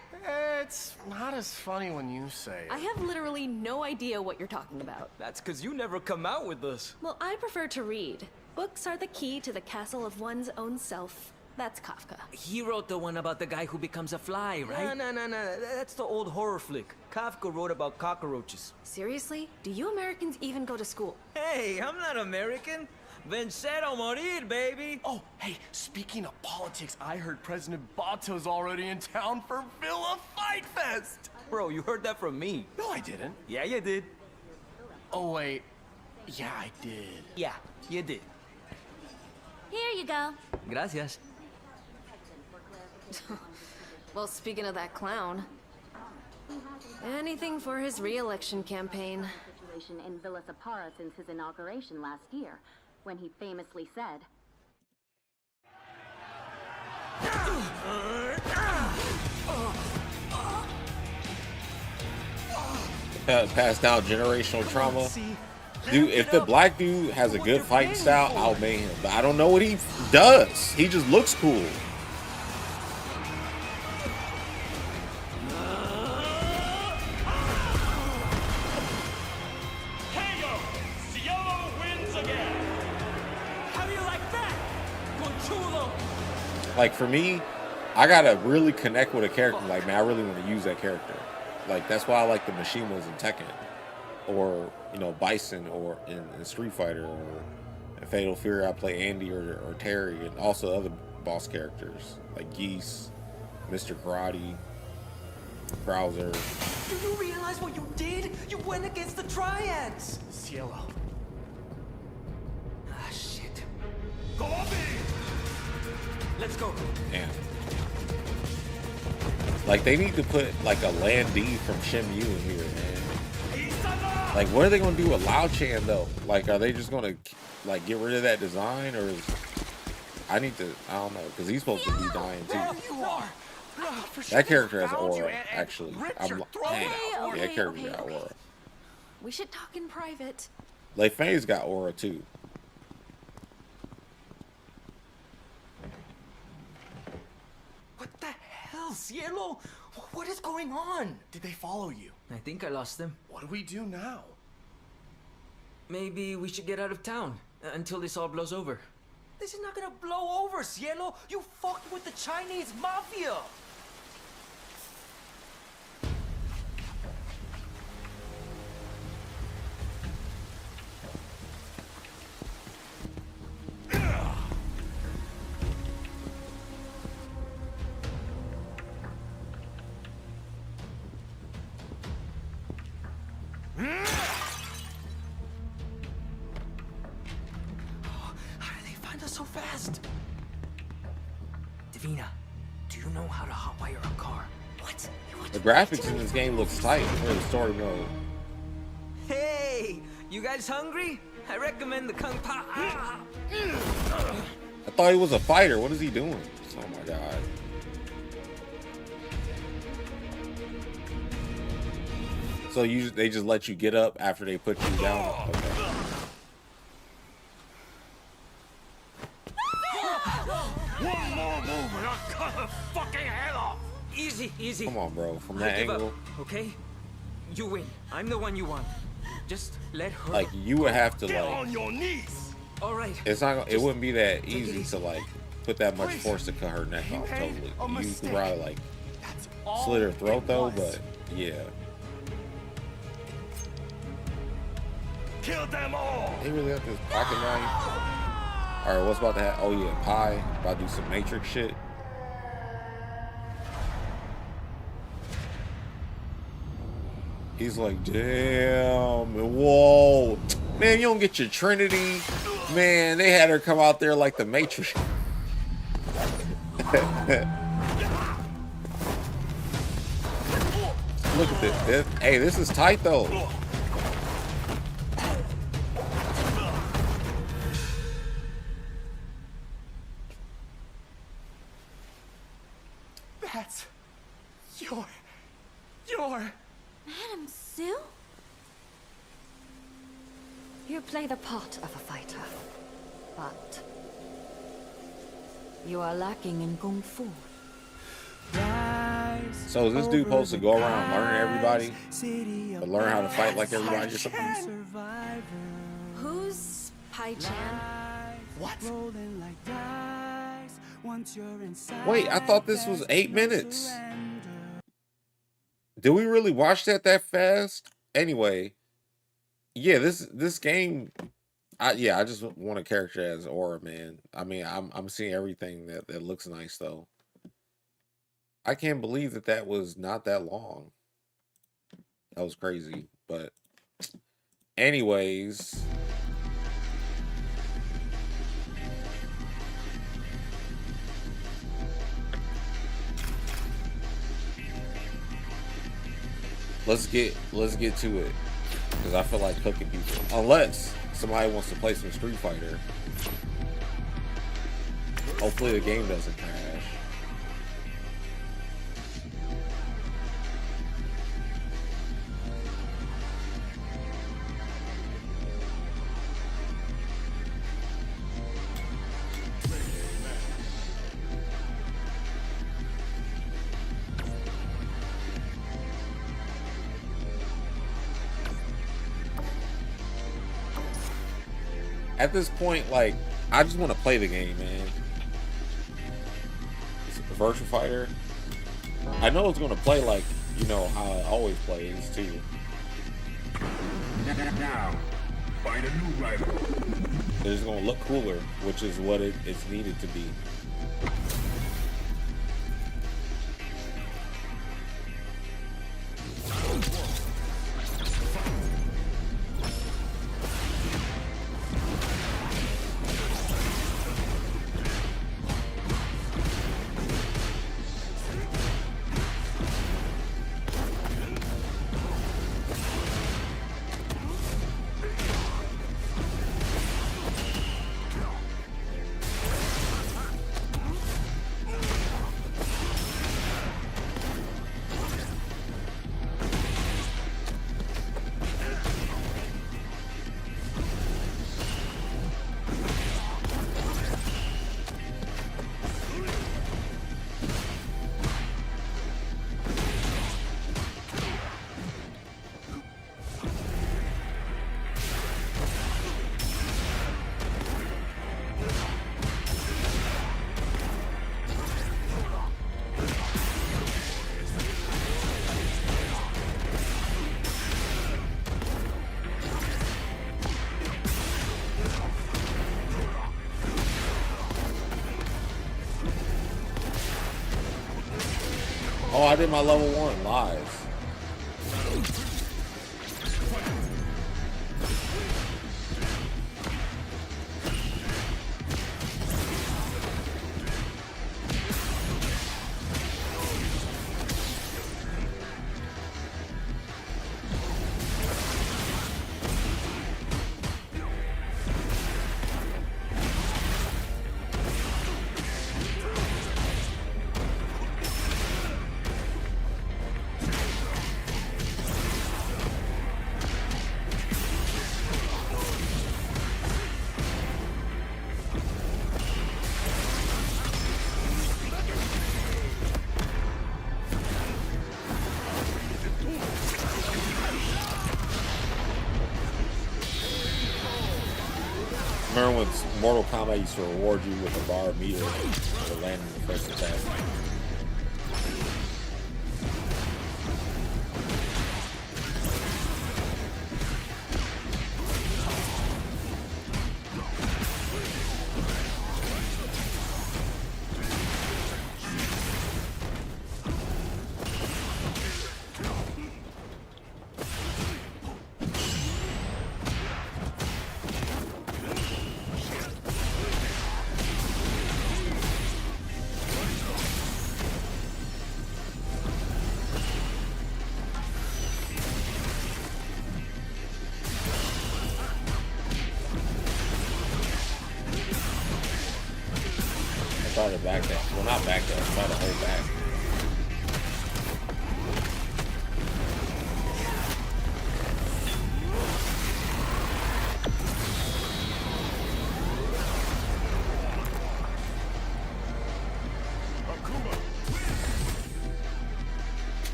It's not as funny when you say it. I have literally no idea what you're talking about. That's because you never come out with us. Well, I prefer to read. Books are the key to the castle of one's own self. That's Kafka. He wrote the one about the guy who becomes a fly, right? No. That's the old horror flick. Kafka wrote about cockroaches. Seriously? Do you Americans even go to school? Hey, I'm not American. Vencer o morir, baby. Oh, hey, speaking of politics, I heard President Bato's already in town for Villa Fight Fest. Bro, you heard that from me. No, I didn't. Yeah, you did. Oh, wait. Yeah, I did. Yeah, you did. Here you go. Gracias. Well, speaking of that clown, anything for his re-election campaign. In Villa Separa since his inauguration last year, when he famously said, Passed down generational trauma. Dude, if the black dude has a good fighting style, I'll make him. But I don't know what he does. He just looks cool. Cielo wins again. Like for me, I gotta really connect with a character. Like, man, I really want to use that character. Like that's why I like the Mishimas in Tekken, or you know, Bison, or in Street Fighter, or in Fatal Fury I play Andy or Terry, and also other boss characters like Geese, Mr. Karate, Krauser. Do you realize what you did? You went against the Triads! Cielo. Ah, shit. Go on me! Let's go. Damn. Like, they need to put, like, a Land D from Shenmue in here, man. Like, what are they going to do with Lao Chan, though? Like, are they just going to, like, get rid of that design, or is... I need to... I don't know, because he's supposed to be dying, too. You are. That character has aura, actually. I'm like, dang, Okay, that character okay, got okay. aura. We should talk in private. Lei Fei's got aura, too. What the hell, Cielo? What is going on? Did they follow you? I think I lost them. What do we do now? Maybe we should get out of town until this all blows over. This is not gonna blow over, Cielo! You fucked with the Chinese mafia! So fast! Davina, do you know how to hotwire a car? What? The graphics in this game looks tight for the story mode. Hey! You guys hungry? I recommend the Kung Pao. I thought he was a fighter. What is he doing? Oh my god. So they just let you get up after they put you down? Okay. One more move and I'll cut her fucking head off! Easy, easy. Come on, bro. From I that give angle. up, okay? You win. I'm the one you want. Just let her. Like, you would have to, Get like... on your knees! Alright. It's not. It wouldn't be that easy to, like, put that much force to cut her neck off totally. You could probably, like, slit her throat, though, but, yeah. Kill them all! They really have this pocket knife. Alright, what's about to happen? Oh yeah, Pi about to do some Matrix shit. He's like, damn, whoa. Man, you don't get your Trinity. Man, they had her come out there like the Matrix. Look at this. Hey, this is tight though. That's your Madam Sue? You play the part of a fighter, but you are lacking in kung fu. So is this dude supposed to go around learning everybody, but learn how to fight like everybody or something? Who's Pai Chan? What? Wait, I thought this was 8 minutes. Did we really watch that fast? Anyway, yeah, this game, I just want a character as Aura, man. I mean, I'm seeing everything that looks nice though. I can't believe that was not that long. That was crazy, but anyways. Let's get to it, because I feel like cooking people. Unless somebody wants to play some Street Fighter. Hopefully the game doesn't crash. At this point, like, I just want to play the game, man. Virtual Fighter, I know it's gonna play like, you know, how I always plays too. Now, find a new rival. It's gonna look cooler, which is what it's needed to be. Oh, I did my level 1 live. Remember when Mortal Kombat used to reward you with a bar meter for landing the first attack? Try to back that. Well, not back that. Try to hold back.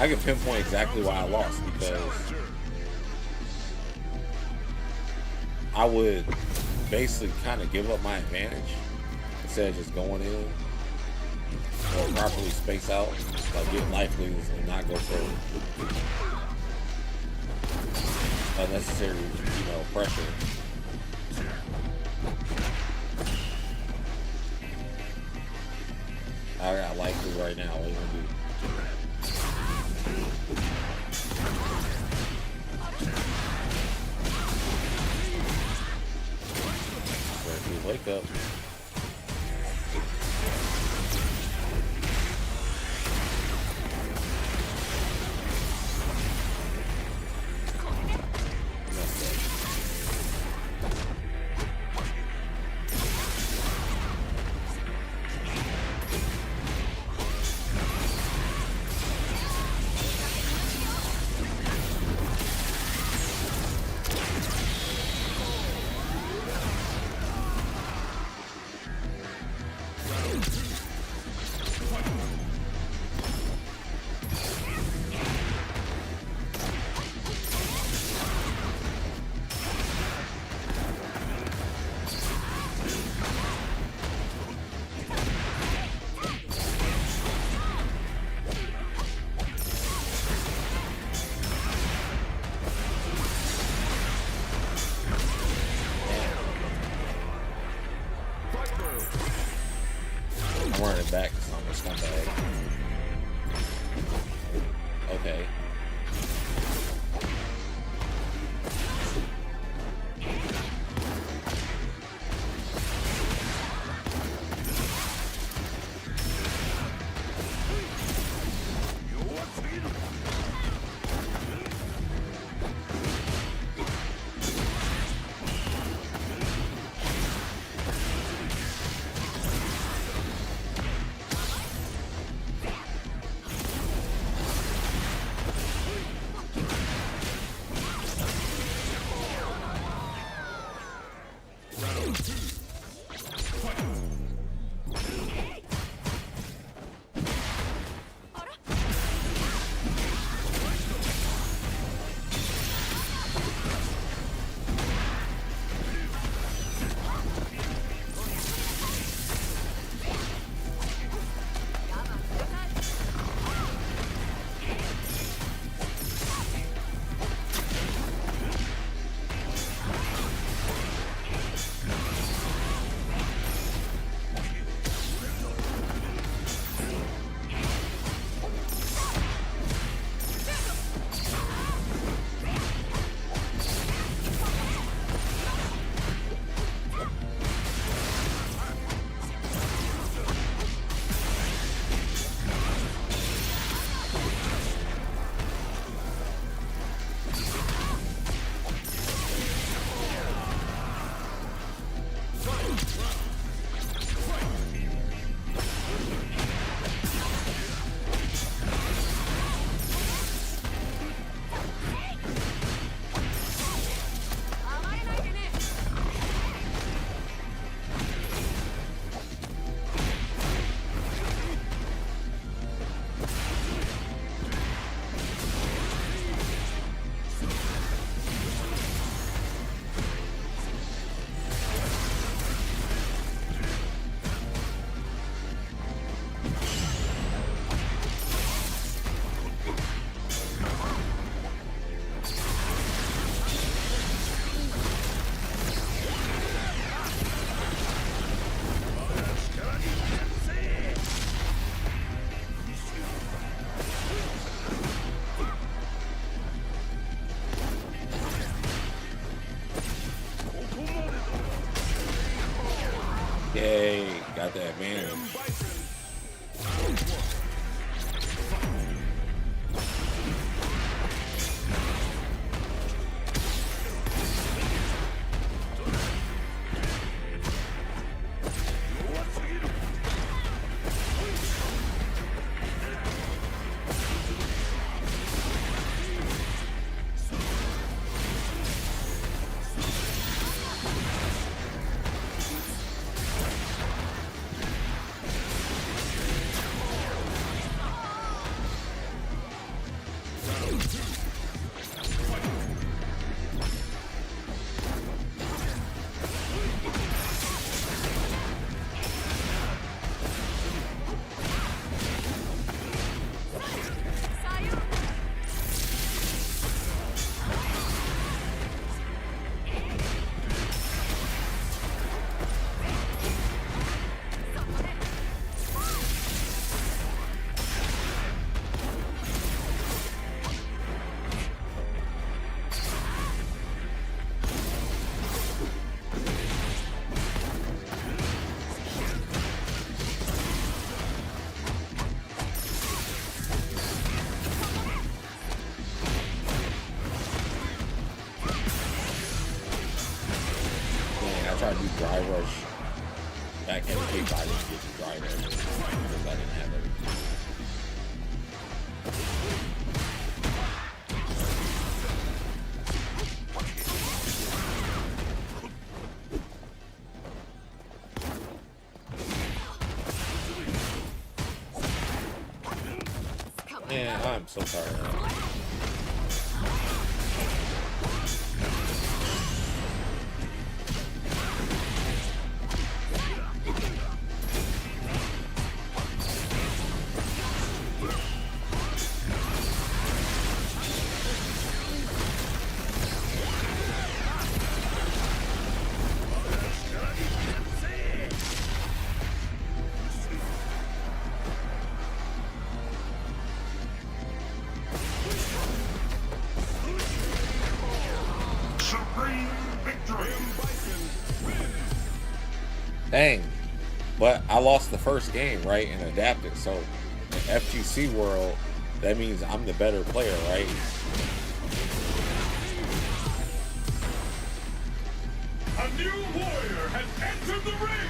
I can pinpoint exactly why I lost, because I would basically kind of give up my advantage instead of just going in or properly space out, like get life leads and not go for unnecessary, you know, pressure. I got life lead right now. What are you gonna do? Wake up. I'm running it back because I'm a scumbag. Okay. Yay, got that advantage. Try to do dry rush back in the case I didn't get to dry rush because I didn't have everything. Man, I'm so tired now. Dang. But I lost the first game, right, and adapted. So in FGC world, that means I'm the better player, right? A new warrior has entered the ring!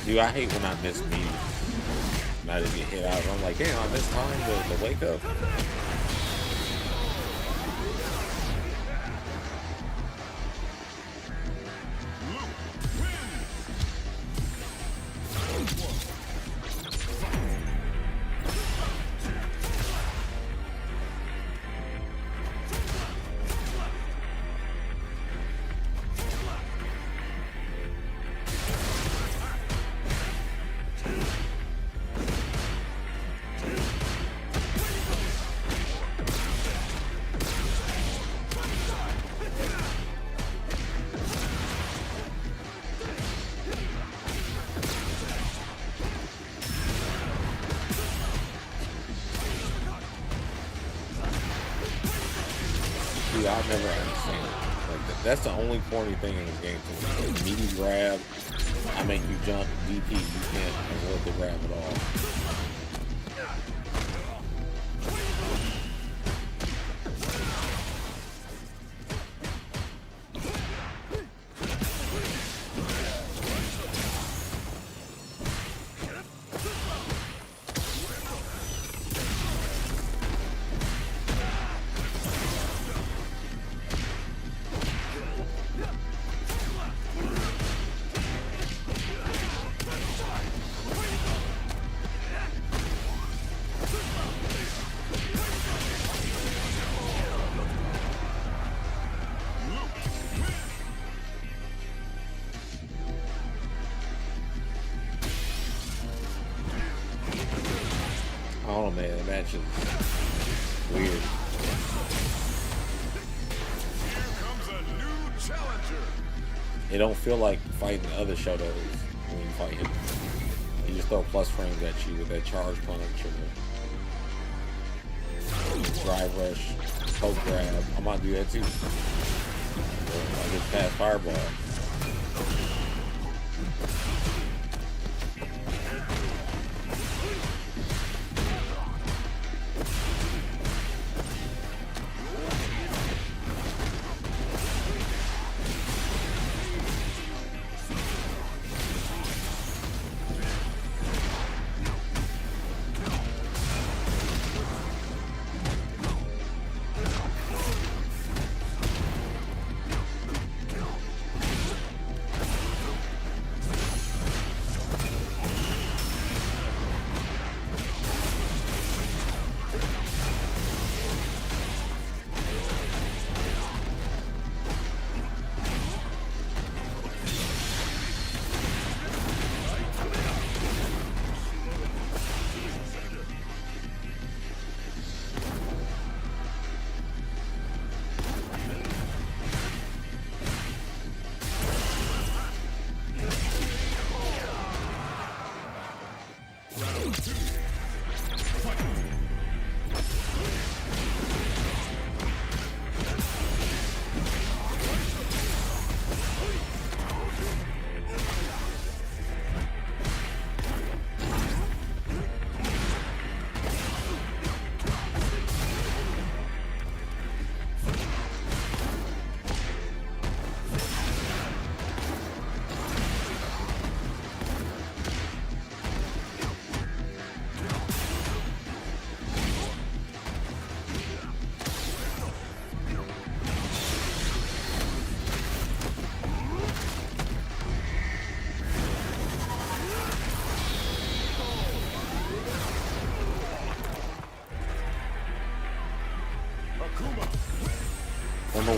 Dude, I hate when I miss meetings. And I just get hit out. I'm like, damn, I missed time to wake up. I'll never understand it. Like that's the only corny thing in this game to me. Meaty grab, I make you jump, DP, you can't avoid the grab at all. Oh man, the match is weird. Here comes a new challenger. It don't feel like fighting other Shotos when you fight him. He just throw plus frames at you with that charge punch or the drive rush, poke grab. I might do that too. I get past fireball.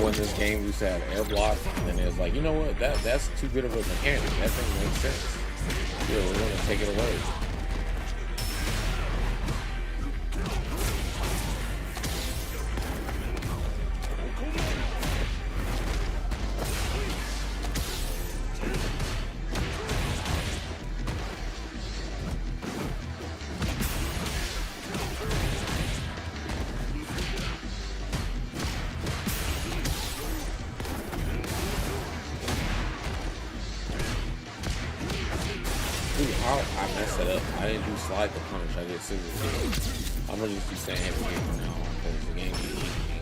when this game used to have air block, and then it's like, you know what, that's too good of a mechanic. That thing makes sense. Yeah, we're gonna take it away. I messed it up. I didn't do slide the punch. I did scissor kick. I'm gonna just be saying heavy kick from now on because the game keeps eating me.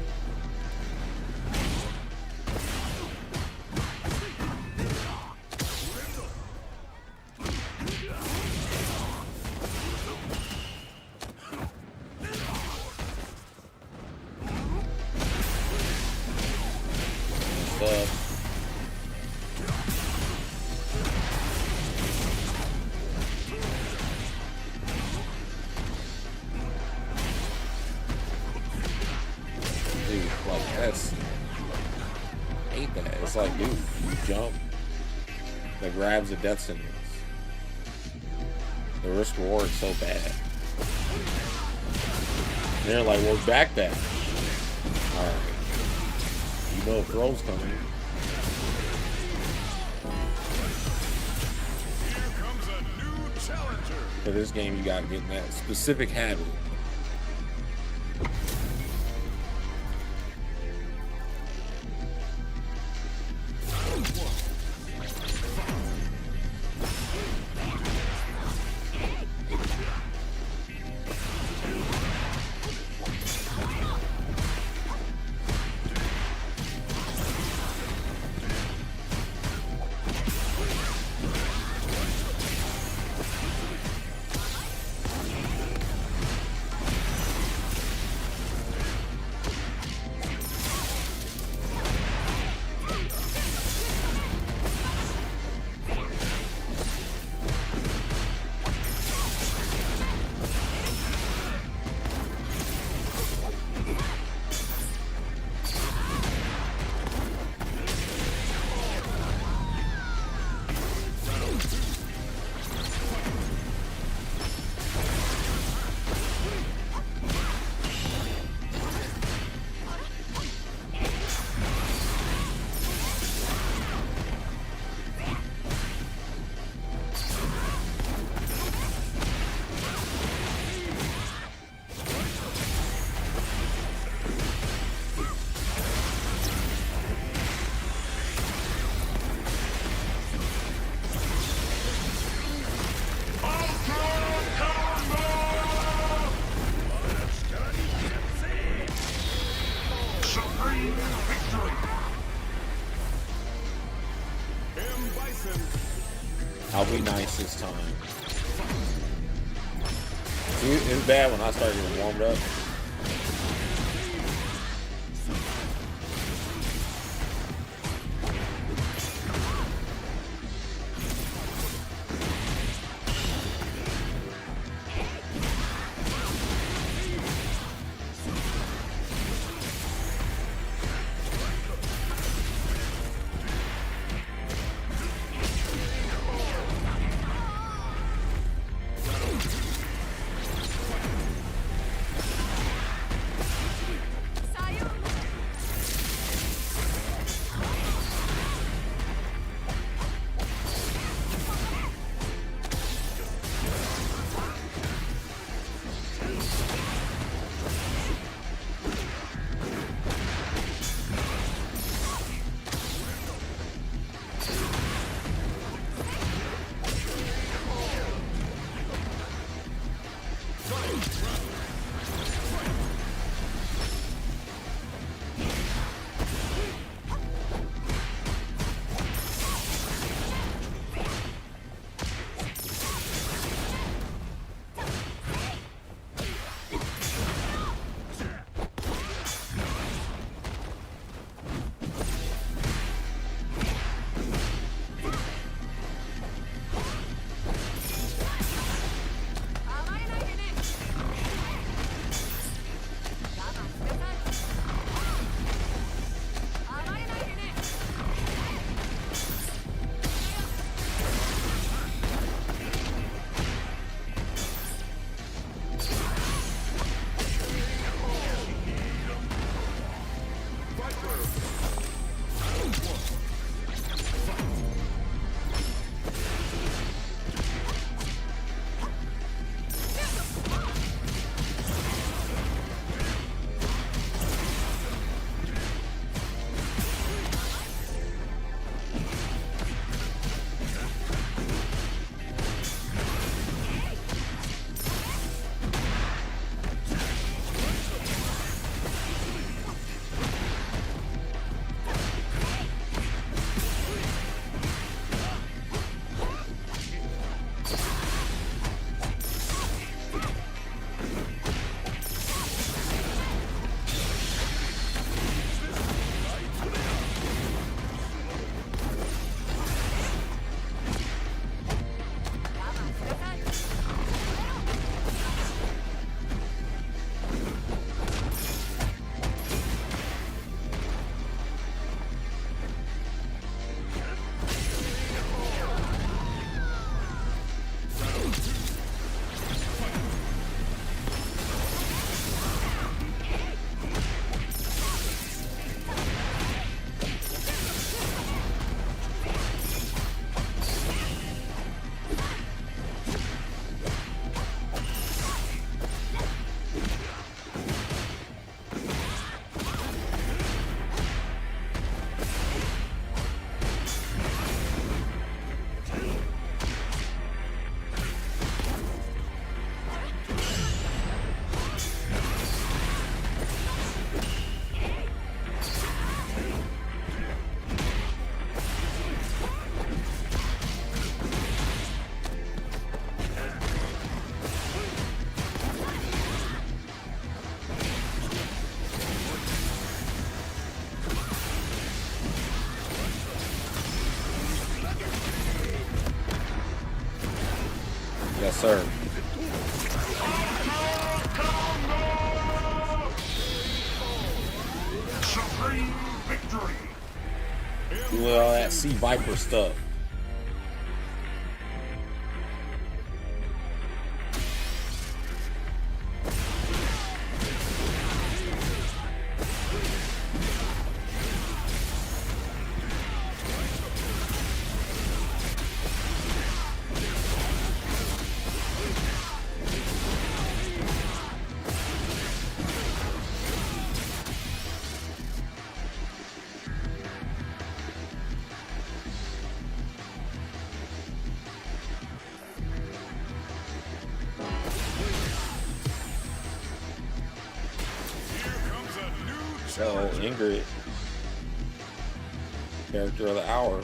It's like, dude, you jump. The grabs of death sentence. The risk reward is so bad. And they're like, well, back that. Alright. You know if throw's coming. Here comes a new challenger. For this game, you gotta get in that specific habit. I'll be nice this time. See, it's bad when I start getting warmed up. sir. Supreme victory. Do all that Sea Viper stuff. So Ingrid, character of the hour.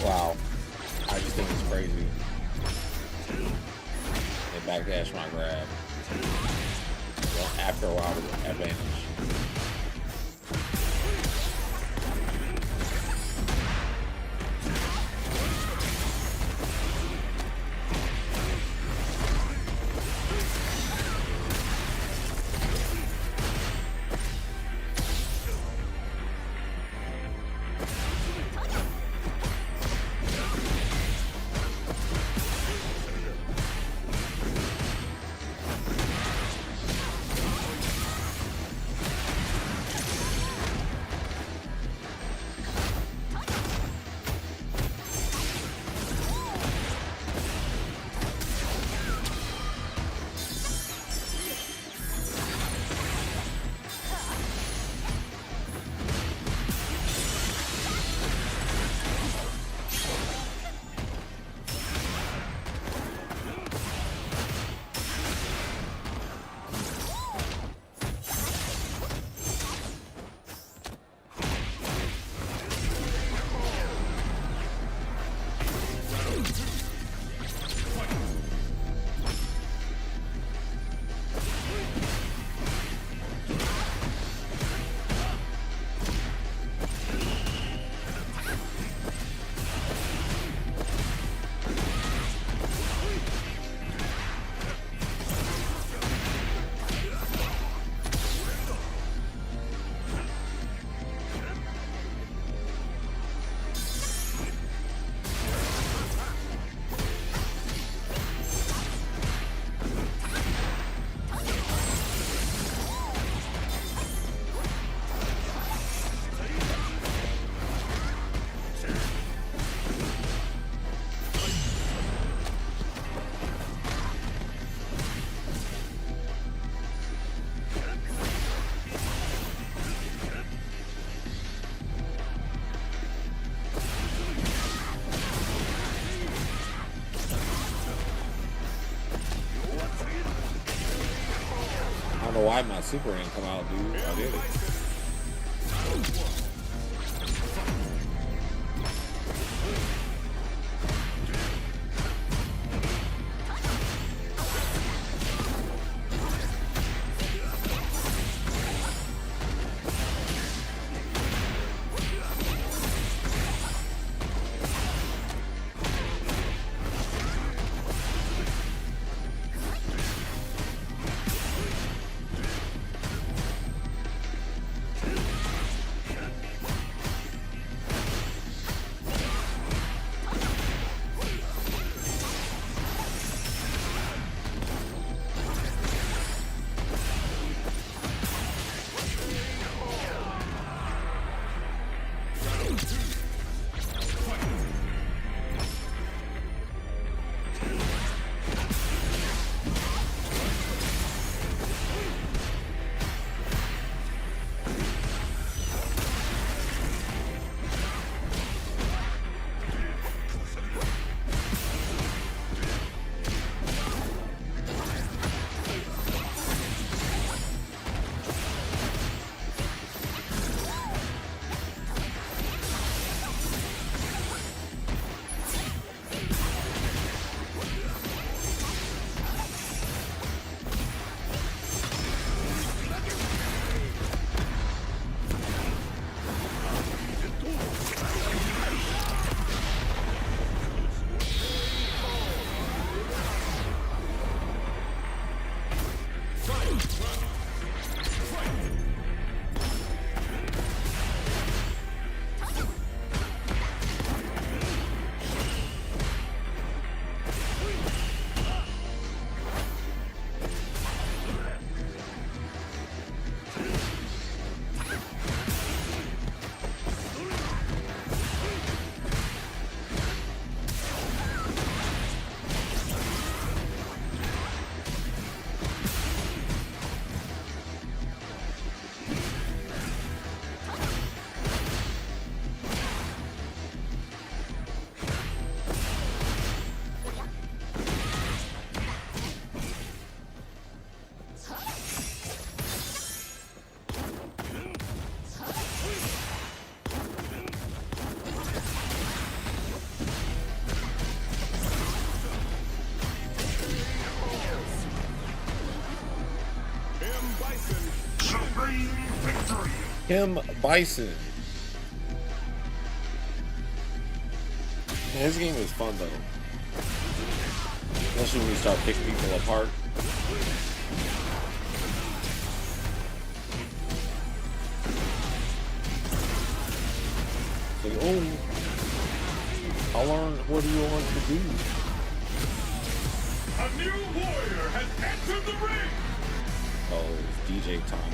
Wow. I just think it's crazy. They backdash my grab. Well, after a while, with advantage. why my super didn't come out, dude. I did it. Him Bison. Yeah, his game is fun though. Especially when you start picking people apart. It's like, oh, I'll learn what do you want to do. A new warrior has entered the ring. Oh, it's DJ time.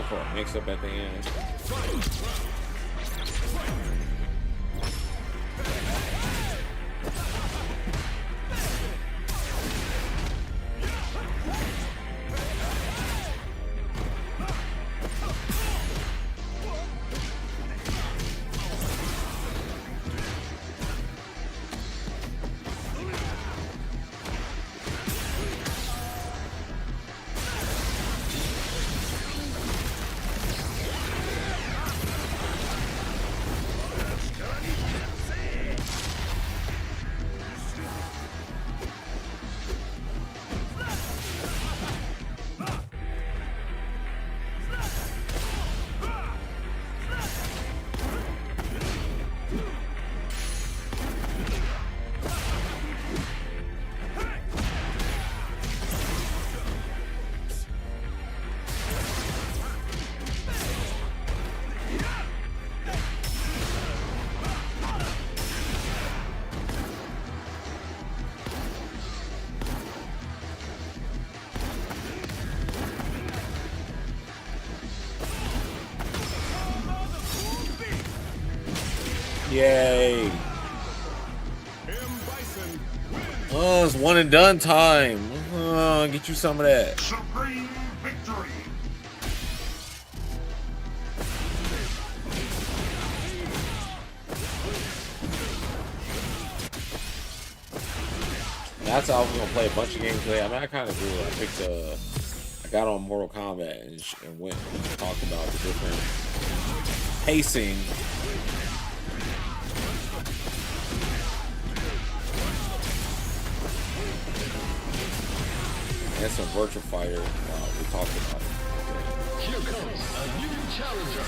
For a mix up at the end. Yay. Oh, it's one and done time. Get you some of that. Supreme victory. That's how I was gonna play a bunch of games today. I mean, I kind of do. I got on Mortal Kombat and went and talked about the different pacing. And some Virtual Fighter we talked about it. Here comes a new challenger.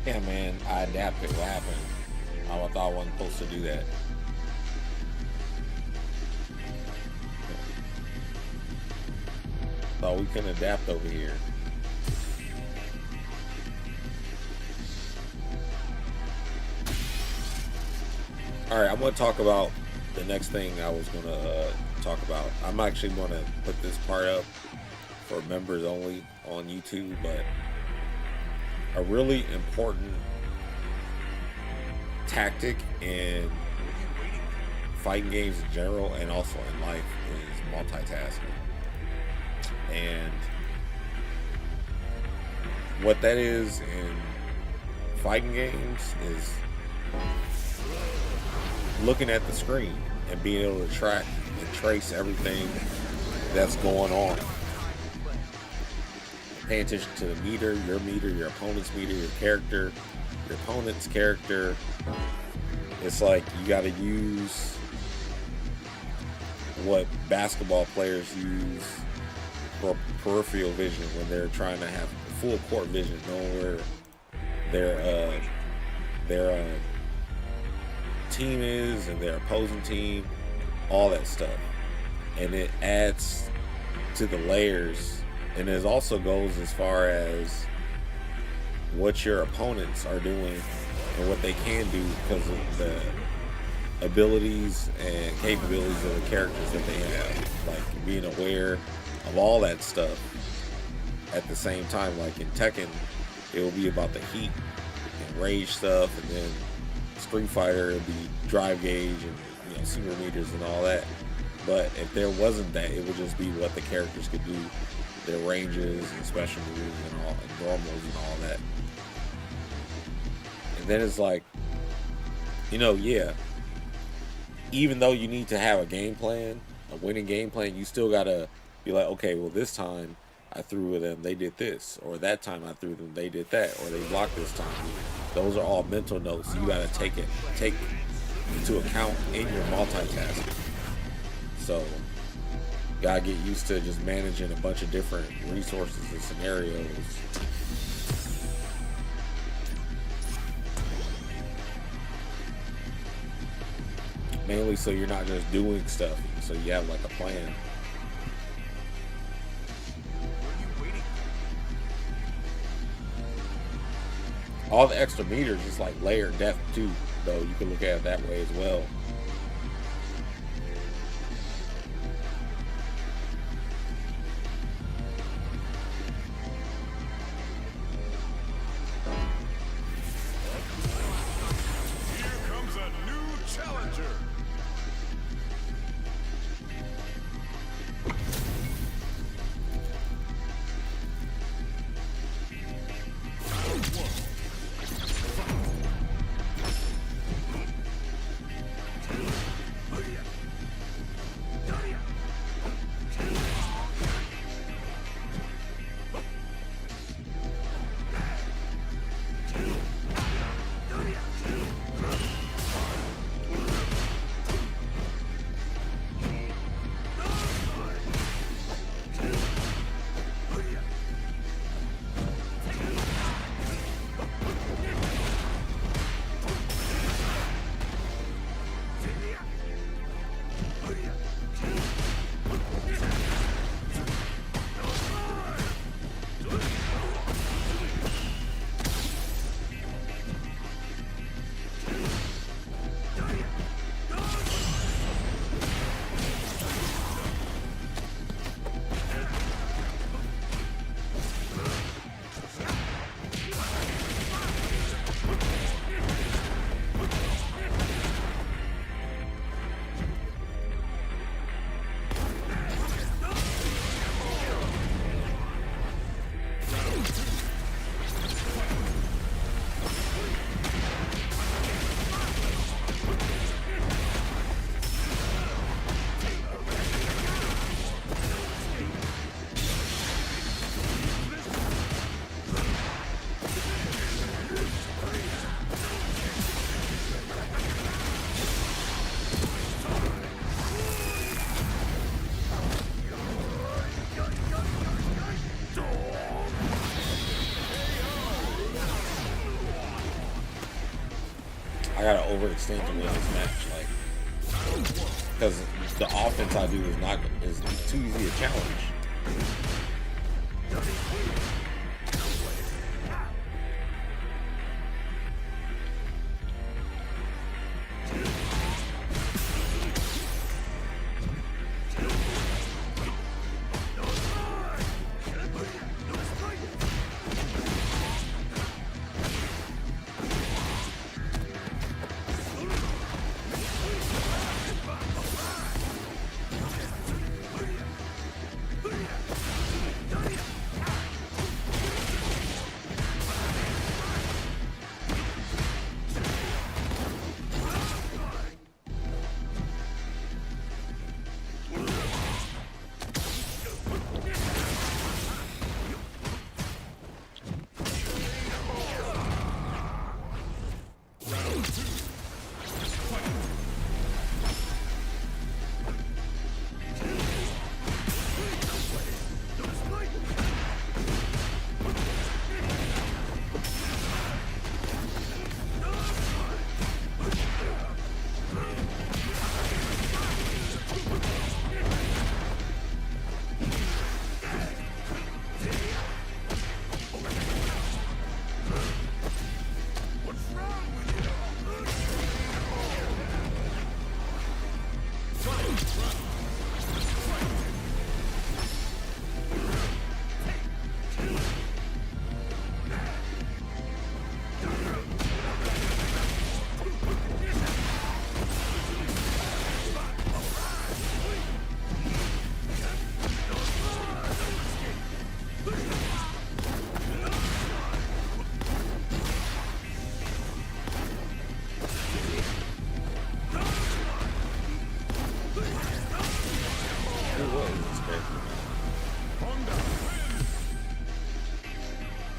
Yeah, man, I adapted. What happened? I thought I wasn't supposed to do that. Thought we couldn't adapt over here. Alright, I'm going to talk about the next thing I was going to talk about. I'm actually going to put this part up for members only on YouTube, but a really important tactic in fighting games in general and also in life is multitasking. And what that is in fighting games is looking at the screen and being able to track and trace everything that's going on. Pay attention to the meter, your opponent's meter, your character, your opponent's character. It's like you got to use what basketball players use for peripheral vision when they're trying to have full court vision, knowing where their team is and their opposing team, all that stuff. And it adds to the layers. And it also goes as far as what your opponents are doing and what they can do because of the abilities and capabilities of the characters that they have. Like being aware of all that stuff at the same time. Like in Tekken, it will be about the heat and rage stuff, and then Street Fighter would be drive gauge and super meters and all that. But if there wasn't that, it would just be what the characters could do. Their ranges and special moves and all, and normals and all that. And then it's like, yeah, even though you need to have a game plan, a winning game plan, you still gotta be like, okay, well, this time I threw with them, they did this, or that time I threw them, they did that, or they blocked this time. Those are all mental notes you gotta take into account in your multitasking. So gotta get used to just managing a bunch of different resources and scenarios Mainly so you're not just doing stuff, so you have like a plan. All the extra meters is like layer depth too, though. You can look at it that way as well. Here comes a new challenger. I gotta overextend to win this match, like, because the offense I do is too easy to challenge.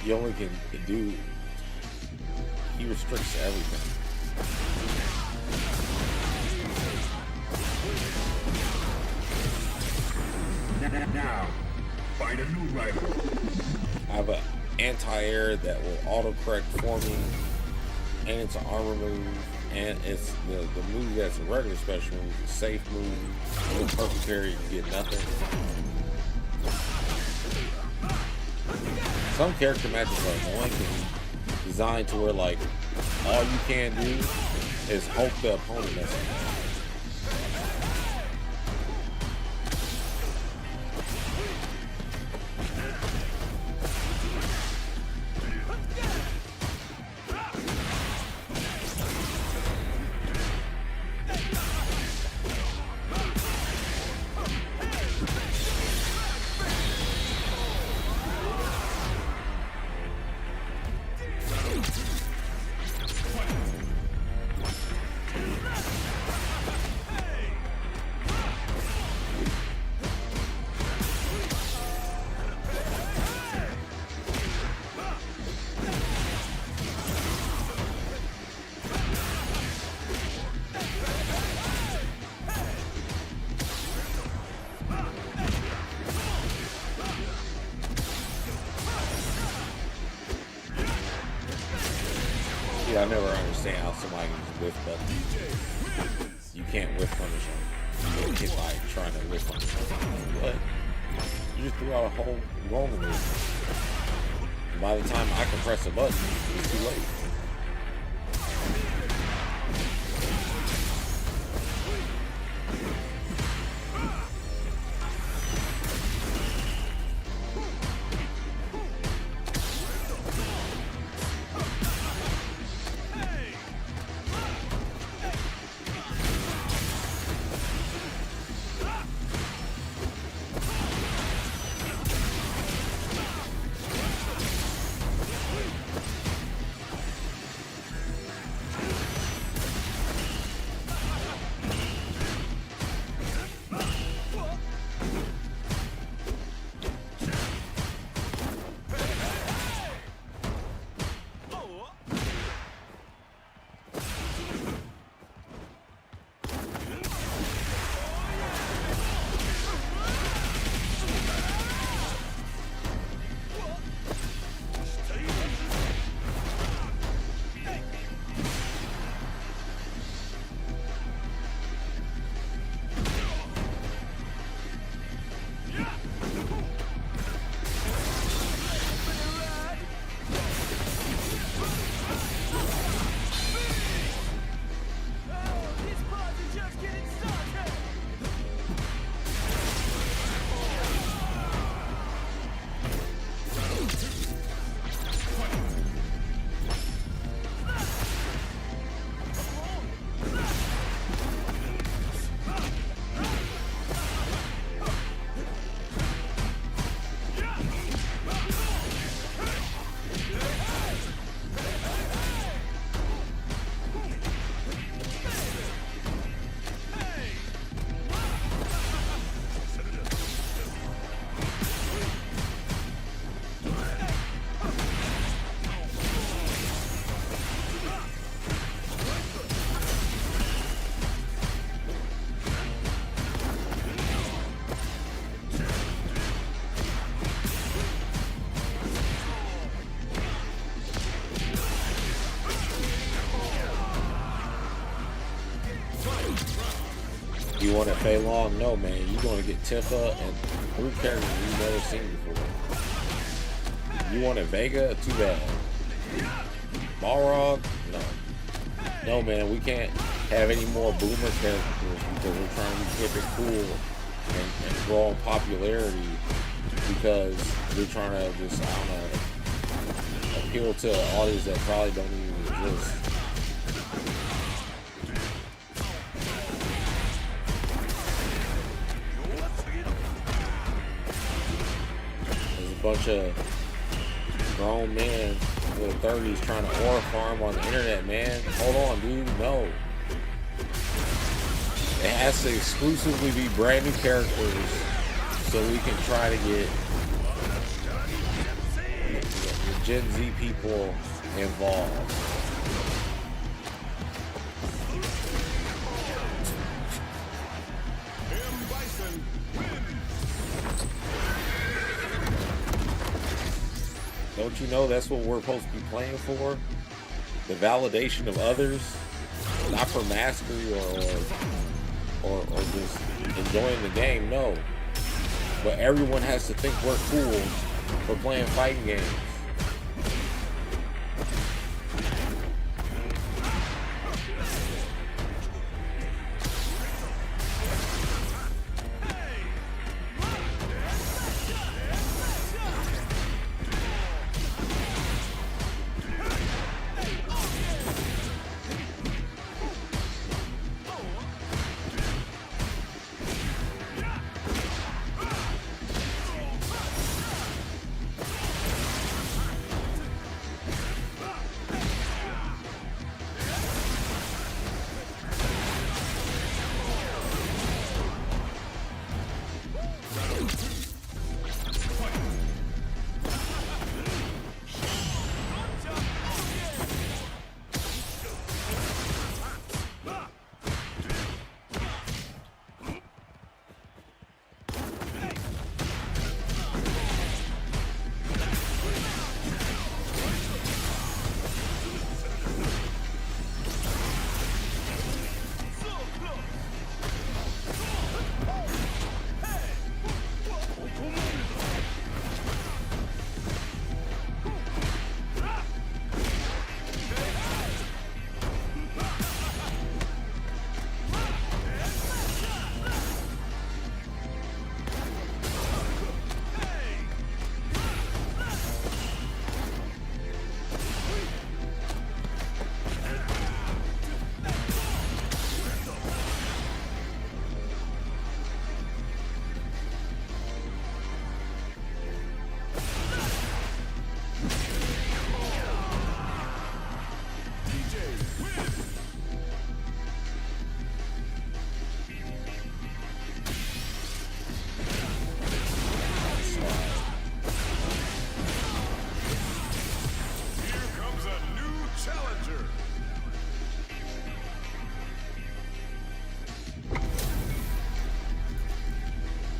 You only can do, he restricts everything. Now, find a new rival. I have an anti-air that will auto-correct for me, and it's an armor move, and it's the movie that's a regular special movie, a safe movie, with perfect parry, you get nothing. Some character matches are annoying and designed to where like all you can do is hope the opponent doesn't. I never understand how somebody can just whiff buttons. You can't whiff punish them. You get hit by trying to whiff punish them. What? You just threw out a whole rolling move. And by the time I can press a button, it's too late. You want it Fei Long? No, man. You're going to get Tifa and 3 characters you've never seen before. You want it Vega? Too bad. Balrog? No. No, man. We can't have any more boomer characters because we're trying to be hip and cool and grow in popularity because we're trying to just, I don't know, appeal to an audience that probably don't even exist. Bunch of grown men in their 30s trying to ore farm on the internet, man. Hold on, dude. No. It has to exclusively be brand new characters so we can try to get the Gen Z people involved. Don't you know that's what we're supposed to be playing for? The validation of others. not for mastery or just enjoying the game, no. But everyone has to think we're cool for playing fighting games.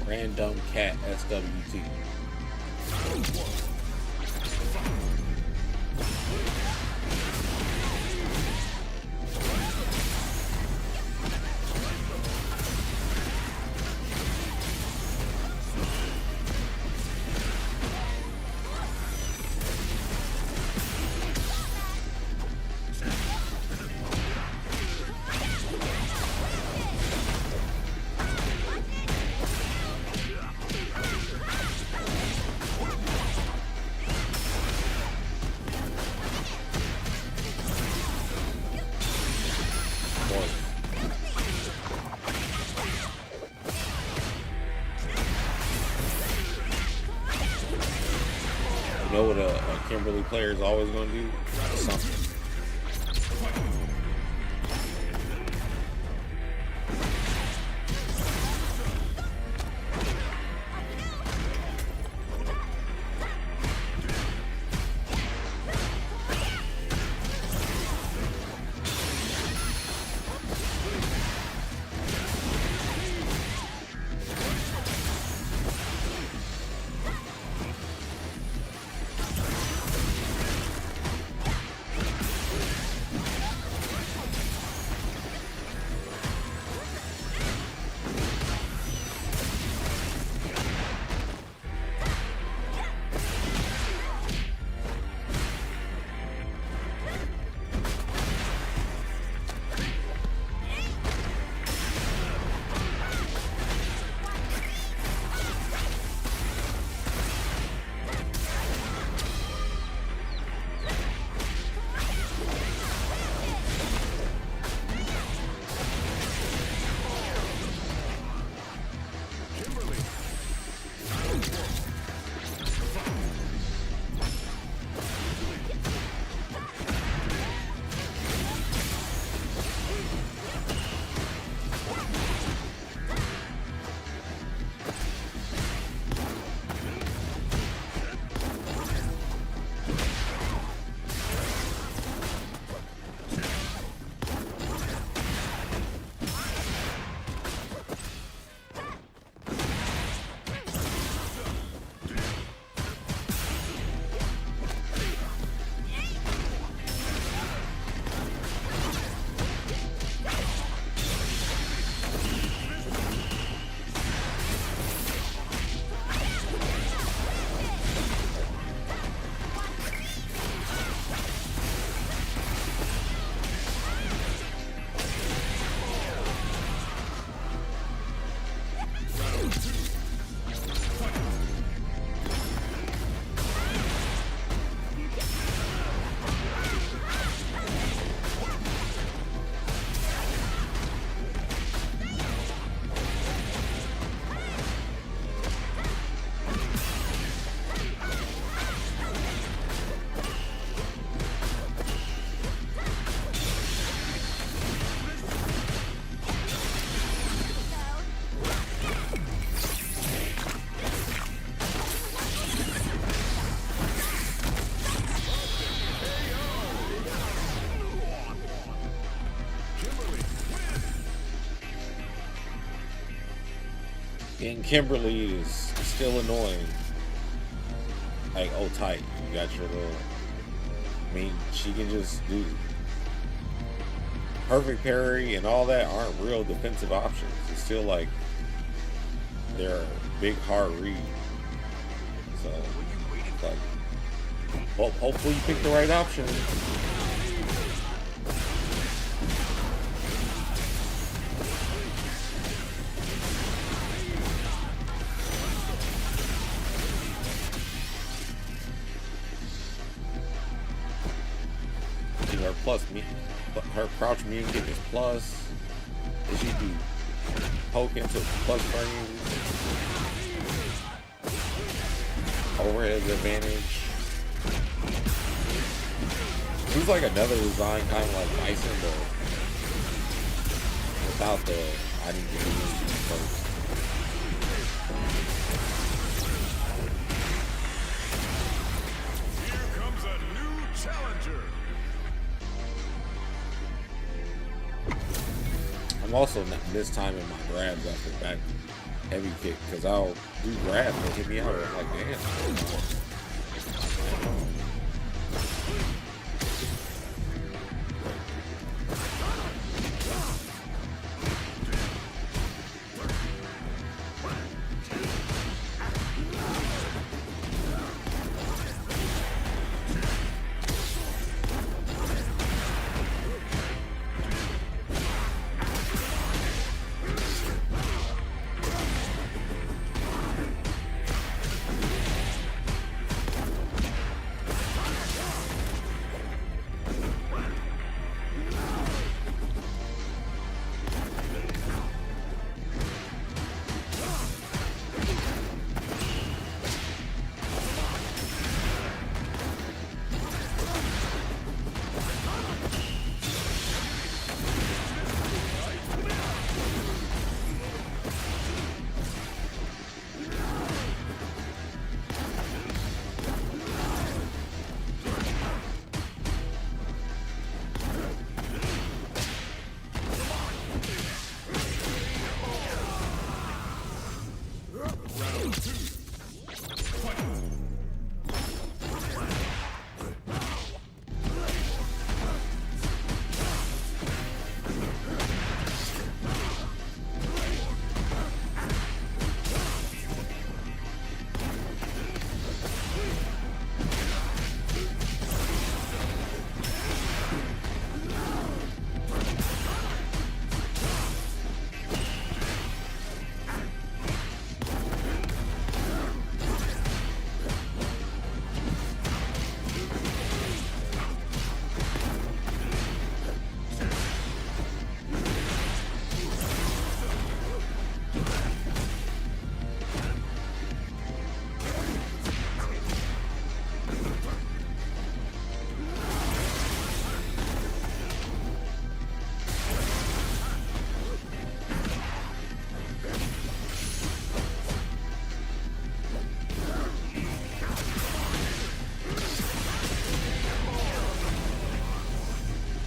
Random Cat SWT. You know what a Kimberly player is always going to do? Something. And Kimberly is still annoying. Like, oh, tight. You got your little. I mean, she can just do perfect parry and all that aren't real defensive options. It's still like they're a big hard read. So, like, well, hopefully you pick the right option. Her plus me, her crouch mean getting his plus. Is she do poke into plus frames? Overhead advantage. He's like another design, kind of like Bison, but without the I need to do this first. Here comes a new challenger. I'm also not this time in my grabs after back heavy kick because I'll do grabs and hit me out. I'm like, damn.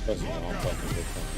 That's what I'm fucking with.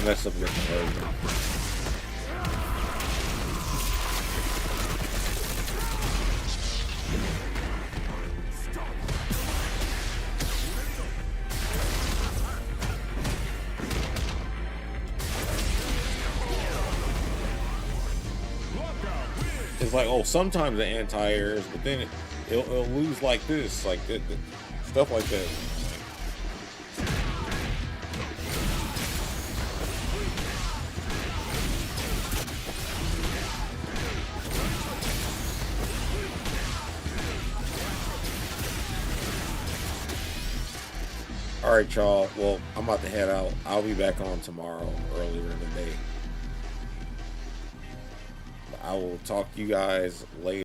mess up your conversion. It's like, oh, sometimes the anti-airs, but then it'll lose like this, like stuff like that. All right, y'all. Well, I'm about to head out. I'll be back on tomorrow, earlier in the day. I will talk to you guys later.